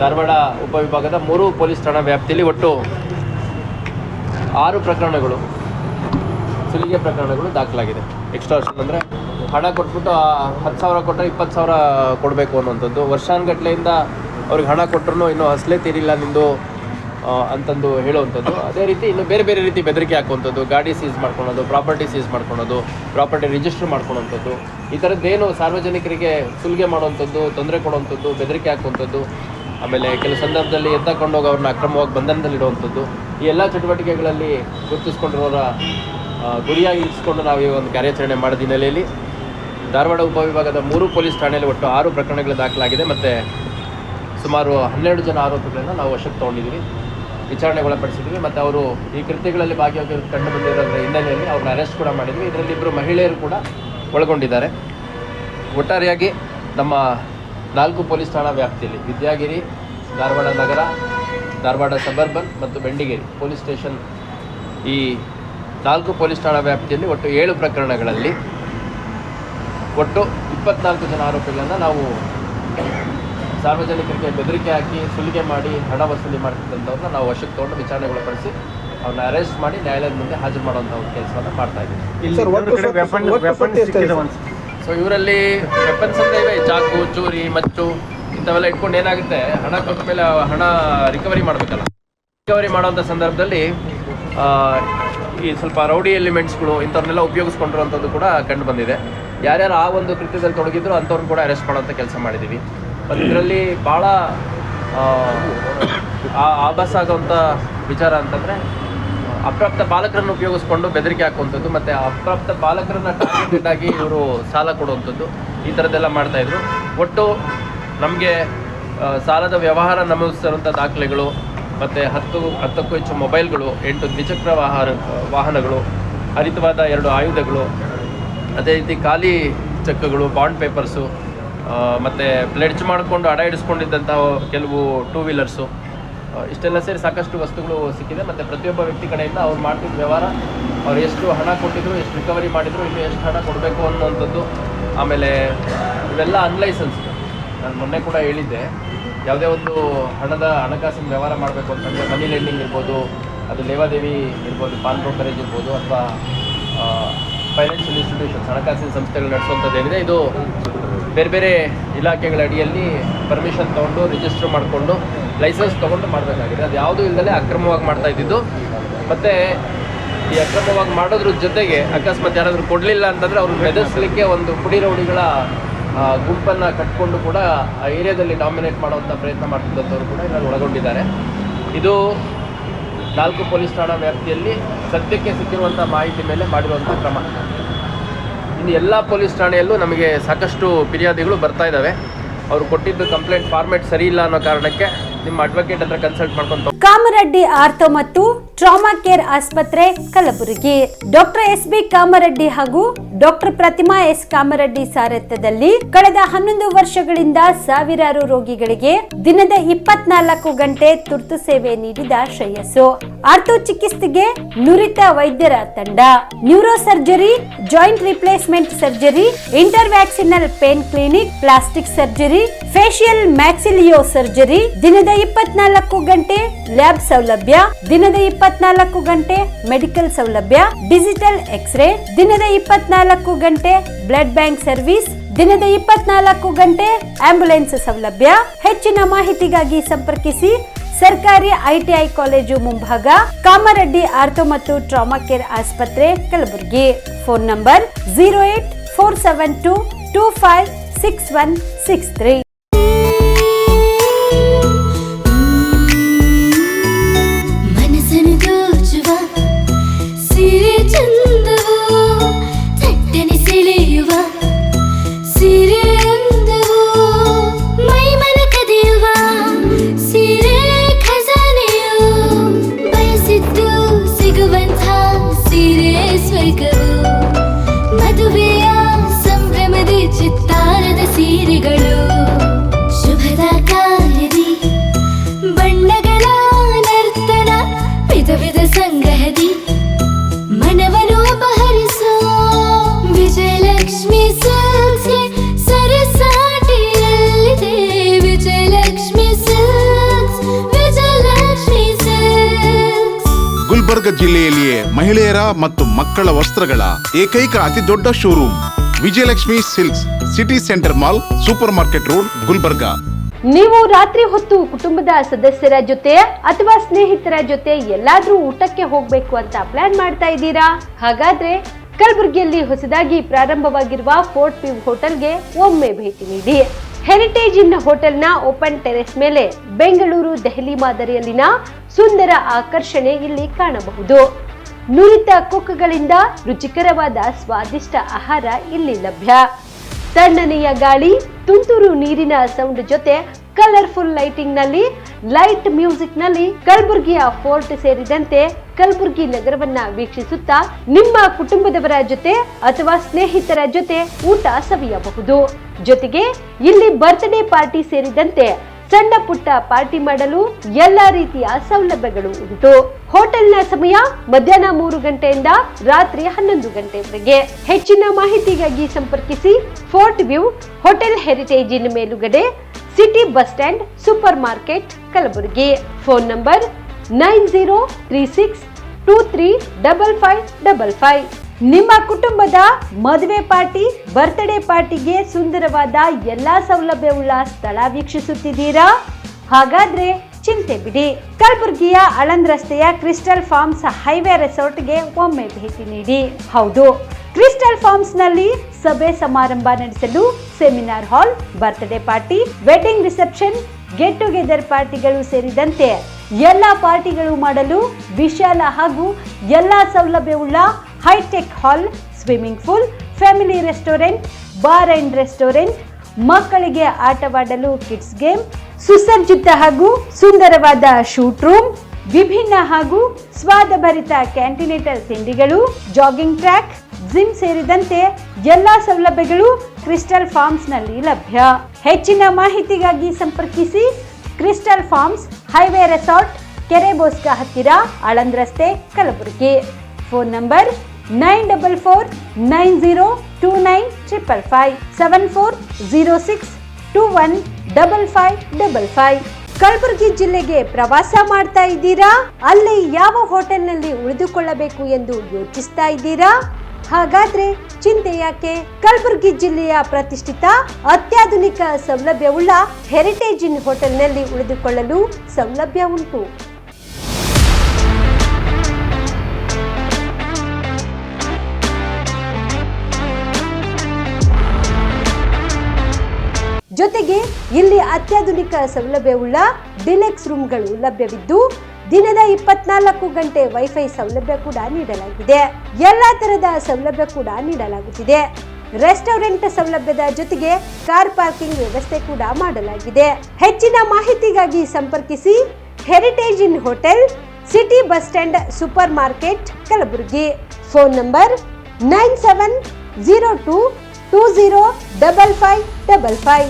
ಧಾರವಾಡ ಉಪವಿಭಾಗದ 3 ಪೊಲೀಸ್ ಠಾಣಾ ವ್ಯಾಪ್ತಿಯಲ್ಲಿ ಒಟ್ಟು 6 ಪ್ರಕರಣಗಳು, ಸುಲಿಗೆ ಪ್ರಕರಣಗಳು ದಾಖಲಾಗಿದೆ. ಎಕ್ಸ್ಟಾರ್ಷನ್ ಅಂದರೆ ಹಣ ಕೊಟ್ಬಿಟ್ಟು 10,000 ಕೊಟ್ಟರೆ 20,000 ಕೊಡಬೇಕು ಅನ್ನುವಂಥದ್ದು, ವರ್ಷಾನುಗಟ್ಲೆಯಿಂದ ಅವ್ರಿಗೆ ಹಣ ಕೊಟ್ಟರು ಇನ್ನೂ ಅಸಲೇ ತೀರಿಲ್ಲ ನಿಂದು ಅಂತಂದು ಹೇಳುವಂಥದ್ದು. ಅದೇ ರೀತಿ ಇನ್ನು ಬೇರೆ ಬೇರೆ ರೀತಿ ಬೆದರಿಕೆ ಹಾಕುವಂಥದ್ದು, ಗಾಡಿ ಸೀಸ್ ಮಾಡ್ಕೊಳೋದು, ಪ್ರಾಪರ್ಟಿ ಸೀಸ್ ಮಾಡ್ಕೊಳೋದು, ಪ್ರಾಪರ್ಟಿ ರಿಜಿಸ್ಟರ್ ಮಾಡ್ಕೊಳೋಂಥದ್ದು, ಈ ಥರದ್ದೇನು ಸಾರ್ವಜನಿಕರಿಗೆ ಸುಲಿಗೆ ಮಾಡುವಂಥದ್ದು, ತೊಂದರೆ ಕೊಡುವಂಥದ್ದು, ಬೆದರಿಕೆ ಹಾಕುವಂಥದ್ದು, ಆಮೇಲೆ ಕೆಲವು ಸಂದರ್ಭದಲ್ಲಿ ಎತ್ತಕೊಂಡೋಗಿ ಅವ್ರನ್ನ ಅಕ್ರಮವಾಗಿ ಬಂಧನದಲ್ಲಿಡುವಂಥದ್ದು, ಈ ಎಲ್ಲ ಚಟುವಟಿಕೆಗಳಲ್ಲಿ ಗುರುತಿಸ್ಕೊಂಡಿರೋರ ಗುರಿಯಾಗಿ ಇರಿಸಿಕೊಂಡು ನಾವು ಈ ಒಂದು ಕಾರ್ಯಾಚರಣೆ ಮಾಡಿದ ಹಿನ್ನೆಲೆಯಲ್ಲಿ ಧಾರವಾಡ ಉಪವಿಭಾಗದ 3 ಪೊಲೀಸ್ ಠಾಣೆಯಲ್ಲಿ ಒಟ್ಟು 6 ಪ್ರಕರಣಗಳು ದಾಖಲಾಗಿದೆ. ಮತ್ತು ಸುಮಾರು 12 ಜನ ಆರೋಪಿಗಳನ್ನು ನಾವು ವಶಕ್ಕೆ ತೊಗೊಂಡಿದ್ದೀವಿ, ವಿಚಾರಣೆಗೆ ಒಳಪಡಿಸಿದ್ವಿ. ಮತ್ತು ಅವರು ಈ ಕೃತ್ಯಗಳಲ್ಲಿ ಭಾಗಿಯಾಗಿ ಕಂಡು ಬಂದಿರೋದ್ರ ಹಿನ್ನೆಲೆಯಲ್ಲಿ ಅವ್ರನ್ನ ಅರೆಸ್ಟ್ ಕೂಡ ಮಾಡಿದ್ವಿ. ಇದರಲ್ಲಿ 2 ಮಹಿಳೆಯರು ಕೂಡ ಒಳಗೊಂಡಿದ್ದಾರೆ. ಒಟ್ಟಾರೆಯಾಗಿ ನಮ್ಮ 4 ಪೊಲೀಸ್ ಠಾಣಾ ವ್ಯಾಪ್ತಿಯಲ್ಲಿ ವಿದ್ಯಾಗಿರಿ, ಧಾರವಾಡ ನಗರ, ಧಾರವಾಡ ಸಬರ್ಬನ್ ಮತ್ತು ಬೆಂಡಿಗೇರಿ ಪೊಲೀಸ್ ಸ್ಟೇಷನ್, ಈ 4 ಪೊಲೀಸ್ ಠಾಣಾ ವ್ಯಾಪ್ತಿಯಲ್ಲಿ ಒಟ್ಟು 7 ಪ್ರಕರಣಗಳಲ್ಲಿ ಒಟ್ಟು 24 ಜನ ಆರೋಪಿಗಳನ್ನು ನಾವು ಸಾರ್ವಜನಿಕರಿಗೆ ಬೆದರಿಕೆ ಹಾಕಿ ಸುಲಿಗೆ ಮಾಡಿ ಹಣ ವಸೂಲಿ ಮಾಡ್ತಿದ್ದಂಥವ್ರನ್ನ ನಾವು ವಶಕ್ಕೆ ತೊಗೊಂಡು ವಿಚಾರಣೆಗೊಳಪಡಿಸಿ ಅವ್ರನ್ನ ಅರೆಸ್ಟ್ ಮಾಡಿ ನ್ಯಾಯಾಲಯದ ಮುಂದೆ ಹಾಜರು ಮಾಡುವಂಥ ಒಂದು ಕೆಲಸವನ್ನು ಮಾಡ್ತಾ ಇದ್ದೀವಿ. ಸೊ ಇವರಲ್ಲಿ ವೆಪನ್ಸ್ ಅಂತ ಇವೆ, ಚಾಕು, ಚೂರಿ, ಮಚ್ಚು ಇಂಥವೆಲ್ಲ ಇಟ್ಕೊಂಡು ಏನಾಗುತ್ತೆ, ಹಣ ಕೊಟ್ಟ ಮೇಲೆ ಹಣ ರಿಕವರಿ ಮಾಡಬೇಕಲ್ಲ, ರಿಕವರಿ ಮಾಡೋಂಥ ಸಂದರ್ಭದಲ್ಲಿ ಈ ಸ್ವಲ್ಪ ರೌಡಿ ಎಲಿಮೆಂಟ್ಸ್ಗಳು ಇಂಥವ್ರನ್ನೆಲ್ಲ ಉಪಯೋಗಿಸ್ಕೊಂಡಿರುವಂಥದ್ದು ಕೂಡ ಕಂಡು ಬಂದಿದೆ. ಯಾರ್ಯಾರು ಆ ಒಂದು ಕೃತ್ಯದಲ್ಲಿ ತೊಡಗಿದ್ರು ಅಂಥವ್ರನ್ನ ಕೂಡ ಅರೆಸ್ಟ್ ಮಾಡೋಂಥ ಕೆಲಸ ಮಾಡಿದ್ದೀವಿ. ಮತ್ತು ಇದರಲ್ಲಿ ಭಾಳ ಆಭಾಸ ಆಗೋವಂಥ ವಿಚಾರ ಅಂತಂದರೆ ಅಪ್ರಾಪ್ತ ಬಾಲಕರನ್ನು ಉಪಯೋಗಿಸ್ಕೊಂಡು ಬೆದರಿಕೆ ಹಾಕುವಂಥದ್ದು ಮತ್ತು ಅಪ್ರಾಪ್ತ ಬಾಲಕರನ್ನು ಟಾರ್ಗೆಟೆಡ್ ಆಗಿ ಇವರು ಸಾಲ ಕೊಡುವಂಥದ್ದು ಈ ಥರದ್ದೆಲ್ಲ ಮಾಡ್ತಾಯಿದ್ರು. ಒಟ್ಟು ನಮಗೆ ಸಾಲದ ವ್ಯವಹಾರ ನಮೂದಿಸಿರುವಂಥ ದಾಖಲೆಗಳು ಮತ್ತು 10ಕ್ಕೂ ಹೆಚ್ಚು ಮೊಬೈಲ್ಗಳು, 8 ದ್ವಿಚಕ್ರ ವಾಹನಗಳು, ಹರಿತವಾದ 2 ಆಯುಧಗಳು, ಅದೇ ರೀತಿ ಖಾಲಿ ಚೆಕ್ಗಳು, ಬಾಂಡ್ ಪೇಪರ್ಸು ಮತ್ತು ಪ್ಲೆಡ್ಜ್ ಮಾಡಿಕೊಂಡು ಅಡ ಇಡಿಸ್ಕೊಂಡಿದ್ದಂಥ ಕೆಲವು 2 ವೀಲರ್ಸು, ಇಷ್ಟೆಲ್ಲ ಸೇರಿ ಸಾಕಷ್ಟು ವಸ್ತುಗಳು ಸಿಕ್ಕಿದೆ. ಮತ್ತು ಪ್ರತಿಯೊಬ್ಬ ವ್ಯಕ್ತಿ ಕಡೆಯಿಂದ ಅವ್ರು ಮಾಡ್ತಿದ್ದ ವ್ಯವಹಾರ, ಅವ್ರು ಎಷ್ಟು ಹಣ ಕೊಟ್ಟಿದ್ರು, ಎಷ್ಟು ರಿಕವರಿ ಮಾಡಿದ್ರು, ಇನ್ನೂ ಎಷ್ಟು ಹಣ ಕೊಡಬೇಕು ಅನ್ನುವಂಥದ್ದು. ಆಮೇಲೆ ಇವೆಲ್ಲ ಅನ್ಲೈಸೆನ್ಸ್. ನಾನು ಮೊನ್ನೆ ಕೂಡ ಹೇಳಿದ್ದೆ, ಯಾವುದೇ ಒಂದು ಹಣಕಾಸಿನ ವ್ಯವಹಾರ ಮಾಡಬೇಕು ಅಂತಂದರೆ ಮನಿ ಲೆಂಡಿಂಗ್ ಇರ್ಬೋದು, ಅದು ಲೇವಾದೇವಿ ಇರ್ಬೋದು, ಪಾನ್ ಬ್ರೋಕರೇಜ್ ಇರ್ಬೋದು, ಅಥವಾ ಫೈನಾನ್ಷಿಯಲ್ ಇನ್ಸ್ಟಿಟ್ಯೂಷನ್ಸ್, ಹಣಕಾಸಿನ ಸಂಸ್ಥೆಗಳು ನಡೆಸುವಂಥದ್ದೇನಿದೆ, ಇದು ಬೇರೆ ಬೇರೆ ಇಲಾಖೆಗಳ ಅಡಿಯಲ್ಲಿ ಪರ್ಮಿಷನ್ ತೊಗೊಂಡು ರಿಜಿಸ್ಟರ್ ಮಾಡಿಕೊಂಡು ಲೈಸೆನ್ಸ್ ತೊಗೊಂಡು ಮಾಡಬೇಕಾಗಿದೆ. ಅದು ಯಾವುದೂ ಇಲ್ಲದೆ ಅಕ್ರಮವಾಗಿ ಮಾಡ್ತಾ ಇದ್ದಿದ್ದು. ಮತ್ತು ಈ ಅಕ್ರಮವಾಗಿ ಮಾಡೋದ್ರ ಜೊತೆಗೆ ಅಕಸ್ಮಾತ್ ಯಾರಾದರೂ ಕೊಡಲಿಲ್ಲ ಅಂತಂದರೆ ಅವ್ರನ್ನ ಬೆದರಿಸಲಿಕ್ಕೆ ಒಂದು ಪುಡಿ ರೌಡಿಗಳ ಗುಂಪನ್ನು ಕಟ್ಕೊಂಡು ಕೂಡ ಆ ಏರಿಯಾದಲ್ಲಿ ಡಾಮಿನೇಟ್ ಮಾಡುವಂಥ ಪ್ರಯತ್ನ ಮಾಡ್ತಿದ್ದಂಥವ್ರು ಕೂಡ ಇದರಲ್ಲಿ ಒಳಗೊಂಡಿದ್ದಾರೆ. ಇದು 4 ಪೊಲೀಸ್ ಠಾಣಾ ವ್ಯಾಪ್ತಿಯಲ್ಲಿ ಸದ್ಯಕ್ಕೆ ಸಿಕ್ಕಿರುವಂಥ ಮಾಹಿತಿ ಮೇಲೆ ಮಾಡಿರುವಂಥ ಕ್ರಮ. ಇನ್ನು ಎಲ್ಲ ಪೊಲೀಸ್ ಠಾಣೆಯಲ್ಲೂ ನಮಗೆ ಸಾಕಷ್ಟು ಫಿರ್ಯಾದಿಗಳು ಬರ್ತಾ ಇದ್ದಾವೆ. ಅವರು ಕೊಟ್ಟಿದ್ದು ಕಂಪ್ಲೇಂಟ್ ಫಾರ್ಮೇಟ್ ಸರಿ ಇಲ್ಲ ಅನ್ನೋ ಕಾರಣಕ್ಕೆ ನಿಮ್ಮ ಅಡ್ವೊಕೇಟ್ ಹತ್ರ ಕನ್ಸಲ್ಟ್ ಮಾಡ್ಕೊಂಡು. ಕಾಮರೆಡ್ಡಿ ಆರ್ಥೋ ಮತ್ತು ಟ್ರಾಮಾ ಕೇರ್ ಆಸ್ಪತ್ರೆ ಕಲಬುರಗಿ. Doctor S B. ಕಾಮರೆಡ್ಡಿ ಹಾಗೂ ಡಾಕ್ಟರ್ ಪ್ರತಿಮಾ ಎಸ್. ಕಾಮರೆಡ್ಡಿ ಸಾರಥ್ಯದಲ್ಲಿ ಕಳೆದ 11 ವರ್ಷಗಳಿಂದ ಸಾವಿರಾರು ರೋಗಿಗಳಿಗೆ ದಿನದ 24 ಗಂಟೆ ತುರ್ತು ಸೇವೆ ನೀಡಿದ ಶ್ರೇಯಸ್ಸು. ಆರ್ಥೋ ಚಿಕಿತ್ಸೆಗೆ ನುರಿತ ವೈದ್ಯರ ತಂಡ, neuro surgery, joint replacement surgery, interventional pain clinic, plastic surgery, facial maxillo surgery, ದಿನದ 24 ಗಂಟೆ ಲ್ಯಾಬ್ ಸೌಲಭ್ಯ, ದಿನದ 24 ಗಂಟೆ ಮೆಡಿಕಲ್ ಸೌಲಭ್ಯ, ಡಿಜಿಟಲ್ ಎಕ್ಸ್ರೇ, ದಿನದ 24 ಗಂಟೆ ಬ್ಲಡ್ ಬ್ಯಾಂಕ್ ಸರ್ವಿಸ್, ದಿನದ 24 ಗಂಟೆ ಆಂಬ್ಯುಲೆನ್ಸ್ ಸೌಲಭ್ಯ. ಹೆಚ್ಚಿನ ಮಾಹಿತಿಗಾಗಿ ಸಂಪರ್ಕಿಸಿ ಸರ್ಕಾರಿ ಐಟಿಐ ಕಾಲೇಜು ಮುಂಭಾಗ, ಕಾಮರೆಡ್ಡಿ ಆರ್ಥೋ ಮತ್ತು ಟ್ರಾಮಾ ಕೇರ್ ಆಸ್ಪತ್ರೆ ಕಲಬುರಗಿ. Phone number 08472256163. ಗುಲ್ಬರ್ಗ ಜಿಲ್ಲೆಯಲ್ಲಿಯೇ ಮಹಿಳೆಯರ ಮತ್ತು ಮಕ್ಕಳ ವಸ್ತ್ರಗಳ ಏಕೈಕ ಅತಿ ದೊಡ್ಡ showroom Vijayalakshmi silks, city centre mall, super market road, Gulbarga. ನೀವು ರಾತ್ರಿ ಹೊತ್ತು ಕುಟುಂಬದ ಸದಸ್ಯರ ಜೊತೆ ಅಥವಾ ಸ್ನೇಹಿತರ ಜೊತೆ ಎಲ್ಲಾದ್ರೂ ಊಟಕ್ಕೆ ಹೋಗ್ಬೇಕು ಅಂತ ಪ್ಲಾನ್ ಮಾಡ್ತಾ ಇದ್ದೀರಾ? ಹಾಗಾದ್ರೆ ಕಲಬುರಗಿಯಲ್ಲಿ ಹೊಸದಾಗಿ ಪ್ರಾರಂಭವಾಗಿರುವ ಫೋರ್ಟ್ ವ್ಯೂ ಹೋಟೆಲ್ಗೆ ಒಮ್ಮೆ ಭೇಟಿ ನೀಡಿ. ಹೆರಿಟೇಜ್ ಇನ್ ಹೋಟೆಲ್ನ ಓಪನ್ ಟೆರೆಸ್ ಮೇಲೆ ಬೆಂಗಳೂರು, ದೆಹಲಿ ಮಾದರಿಯಲ್ಲಿನ ಸುಂದರ ಆಕರ್ಷಣೆ ಇಲ್ಲಿ ಕಾಣಬಹುದು. ನುರಿತ ಕುಕ್ಗಳಿಂದ ರುಚಿಕರವಾದ ಸ್ವಾದಿಷ್ಟ ಆಹಾರ ಇಲ್ಲಿ ಲಭ್ಯ. ತಣ್ಣನೆಯ ಗಾಳಿ, ತುಂತುರು ನೀರಿನ ಸೌಂಡ್ ಜೊತೆ ಕಲರ್ಫುಲ್ ಲೈಟಿಂಗ್ ನಲ್ಲಿ, ಲೈಟ್ ಮ್ಯೂಸಿಕ್ ನಲ್ಲಿ ಕಲಬುರಗಿಯ ಫೋರ್ಟ್ ಸೇರಿದಂತೆ ಕಲಬುರಗಿ ನಗರವನ್ನ ವೀಕ್ಷಿಸುತ್ತಾ ನಿಮ್ಮ ಕುಟುಂಬದವರ ಜೊತೆ ಅಥವಾ ಸ್ನೇಹಿತರ ಜೊತೆ ಊಟ ಸವಿಯಬಹುದು. ಜೊತೆಗೆ ಇಲ್ಲಿ ಬರ್ತ್ಡೇ ಪಾರ್ಟಿ ಸೇರಿದಂತೆ ಸಣ್ಣ ಪುಟ್ಟ ಪಾರ್ಟಿ ಮಾಡಲು ಎಲ್ಲಾ ರೀತಿಯ ಸೌಲಭ್ಯಗಳು ಉಂಟು. ಹೋಟೆಲ್ನ ಸಮಯ ಮಧ್ಯಾಹ್ನ 3 ಗಂಟೆಯಿಂದ ರಾತ್ರಿ 11 ಗಂಟೆವರೆಗೆ. ಹೆಚ್ಚಿನ ಮಾಹಿತಿಗಾಗಿ ಸಂಪರ್ಕಿಸಿ ಫೋರ್ಟ್ ವ್ಯೂ ಹೋಟೆಲ್, ಹೆರಿಟೇಜ್ ಇನ್ ಮೇಲುಗಡೆ, city bus stand, super market, Kalaburagi. Phone number 9036235555. ನಿಮ್ಮ ಕುಟುಂಬದ ಮದುವೆ ಪಾರ್ಟಿ, ಬರ್ತ್ಡೇ ಪಾರ್ಟಿಗೆ ಸುಂದರವಾದ ಎಲ್ಲಾ ಸೌಲಭ್ಯವುಳ್ಳ ಸ್ಥಳ ವೀಕ್ಷಿಸುತ್ತಿದ್ದೀರಾ? ಹಾಗಾದ್ರೆ ಚಿಂತೆ ಬಿಡಿ. ಕಲಬುರಗಿಯ ಆಳಂದ್ ರಸ್ತೆಯ ಕ್ರಿಸ್ಟಲ್ ಫಾರ್ಮ್ಸ್ ಹೈವೇ ರೆಸಾರ್ಟ್ಗೆ ಒಮ್ಮೆ ಭೇಟಿ ನೀಡಿ. ಹೌದು, ಕ್ರಿಸ್ಟಲ್ ಫಾರ್ಮ್ಸ್ ನಲ್ಲಿ ಸಭೆ ಸಮಾರಂಭ ನಡೆಸಲು seminar hall, birthday party, wedding reception, get together ಪಾರ್ಟಿಗಳು ಸೇರಿದಂತೆ ಎಲ್ಲ ಪಾರ್ಟಿಗಳು ಮಾಡಲು ವಿಶಾಲ ಹಾಗೂ ಎಲ್ಲ ಸೌಲಭ್ಯವುಳ್ಳ hi tech hall, swimming pool, family restaurant, bar and restaurant, ಮಕ್ಕಳಿಗೆ ಆಟವಾಡಲು ಕಿಡ್ಸ್ ಗೇಮ್, ಸುಸಜ್ಜಿತ ಹಾಗೂ ಸುಂದರವಾದ ಶೂಟ್ ರೂಮ್, ವಿಭಿನ್ನ ಹಾಗೂ ಸ್ವಾದಭರಿತ ಕ್ಯಾಂಟಿನೇಟರ್ ತಿಂಡಿಗಳು, ಜಾಗಿಂಗ್ ಟ್ರ್ಯಾಕ್, ಜಿಮ್ ಸೇರಿದಂತೆ ಎಲ್ಲಾ ಸೌಲಭ್ಯಗಳು ಕ್ರಿಸ್ಟಲ್ ಫಾರ್ಮ್ಸ್ ನಲ್ಲಿ ಲಭ್ಯ. ಹೆಚ್ಚಿನ ಮಾಹಿತಿಗಾಗಿ ಸಂಪರ್ಕಿಸಿ ಕ್ರಿಸ್ಟಲ್ ಫಾರ್ಮ್ಸ್, ಹೈವೇ ರೆಸಾರ್ಟ್, ಕೆರೆಬೋಸ್ಕ ಹತ್ತಿರ, ಆಳಂದ್ ರಸ್ತೆ, ಕಲಬುರಗಿ. Phone number 9490295555 7406215555. ಕಲಬುರಗಿ ಜಿಲ್ಲೆಗೆ ಪ್ರವಾಸ ಮಾಡ್ತಾ ಇದ್ದೀರಾ? ಅಲ್ಲಿ ಯಾವ ಹೋಟೆಲ್ನಲ್ಲಿ ಉಳಿದುಕೊಳ್ಳಬೇಕು ಎಂದು ಯೋಚಿಸ್ತಾ ಇದ್ದೀರಾ? ಹಾಗಾದ್ರೆ ಚಿಂತೆ ಯಾಕೆ? ಕಲಬುರಗಿ ಜಿಲ್ಲೆಯ ಪ್ರತಿಷ್ಠಿತ ಅತ್ಯಾಧುನಿಕ ಸೌಲಭ್ಯವುಳ್ಳ ಹೆರಿಟೇಜ್ ಇನ್ ಹೋಟೆಲ್ನಲ್ಲಿ ಉಳಿದುಕೊಳ್ಳಲು ಸೌಲಭ್ಯ ಉಂಟು. ಜೊತೆಗೆ ಇಲ್ಲಿ ಅತ್ಯಾಧುನಿಕ ಸೌಲಭ್ಯವುಳ್ಳ ಡಿಲೆಕ್ಸ್ ರೂಮ್ಗಳು ಲಭ್ಯವಿದ್ದು ದಿನದ 24 ಗಂಟೆ ವೈಫೈ ಸೌಲಭ್ಯ ಕೂಡ ನೀಡಲಾಗಿದೆ. ಎಲ್ಲಾ ತರಹದ ಸೌಲಭ್ಯ ಕೂಡ ನೀಡಲಾಗುತ್ತಿದೆ. ರೆಸ್ಟೋರೆಂಟ್ ಸೌಲಭ್ಯದ ಜೊತೆಗೆ ಕಾರ್ ಪಾರ್ಕಿಂಗ್ ವ್ಯವಸ್ಥೆ ಕೂಡ ಮಾಡಲಾಗಿದೆ. ಹೆಚ್ಚಿನ ಮಾಹಿತಿಗಾಗಿ ಸಂಪರ್ಕಿಸಿ heritage inn hotel, city bus stand, super market, Kalaburagi. Phone number 9702205555.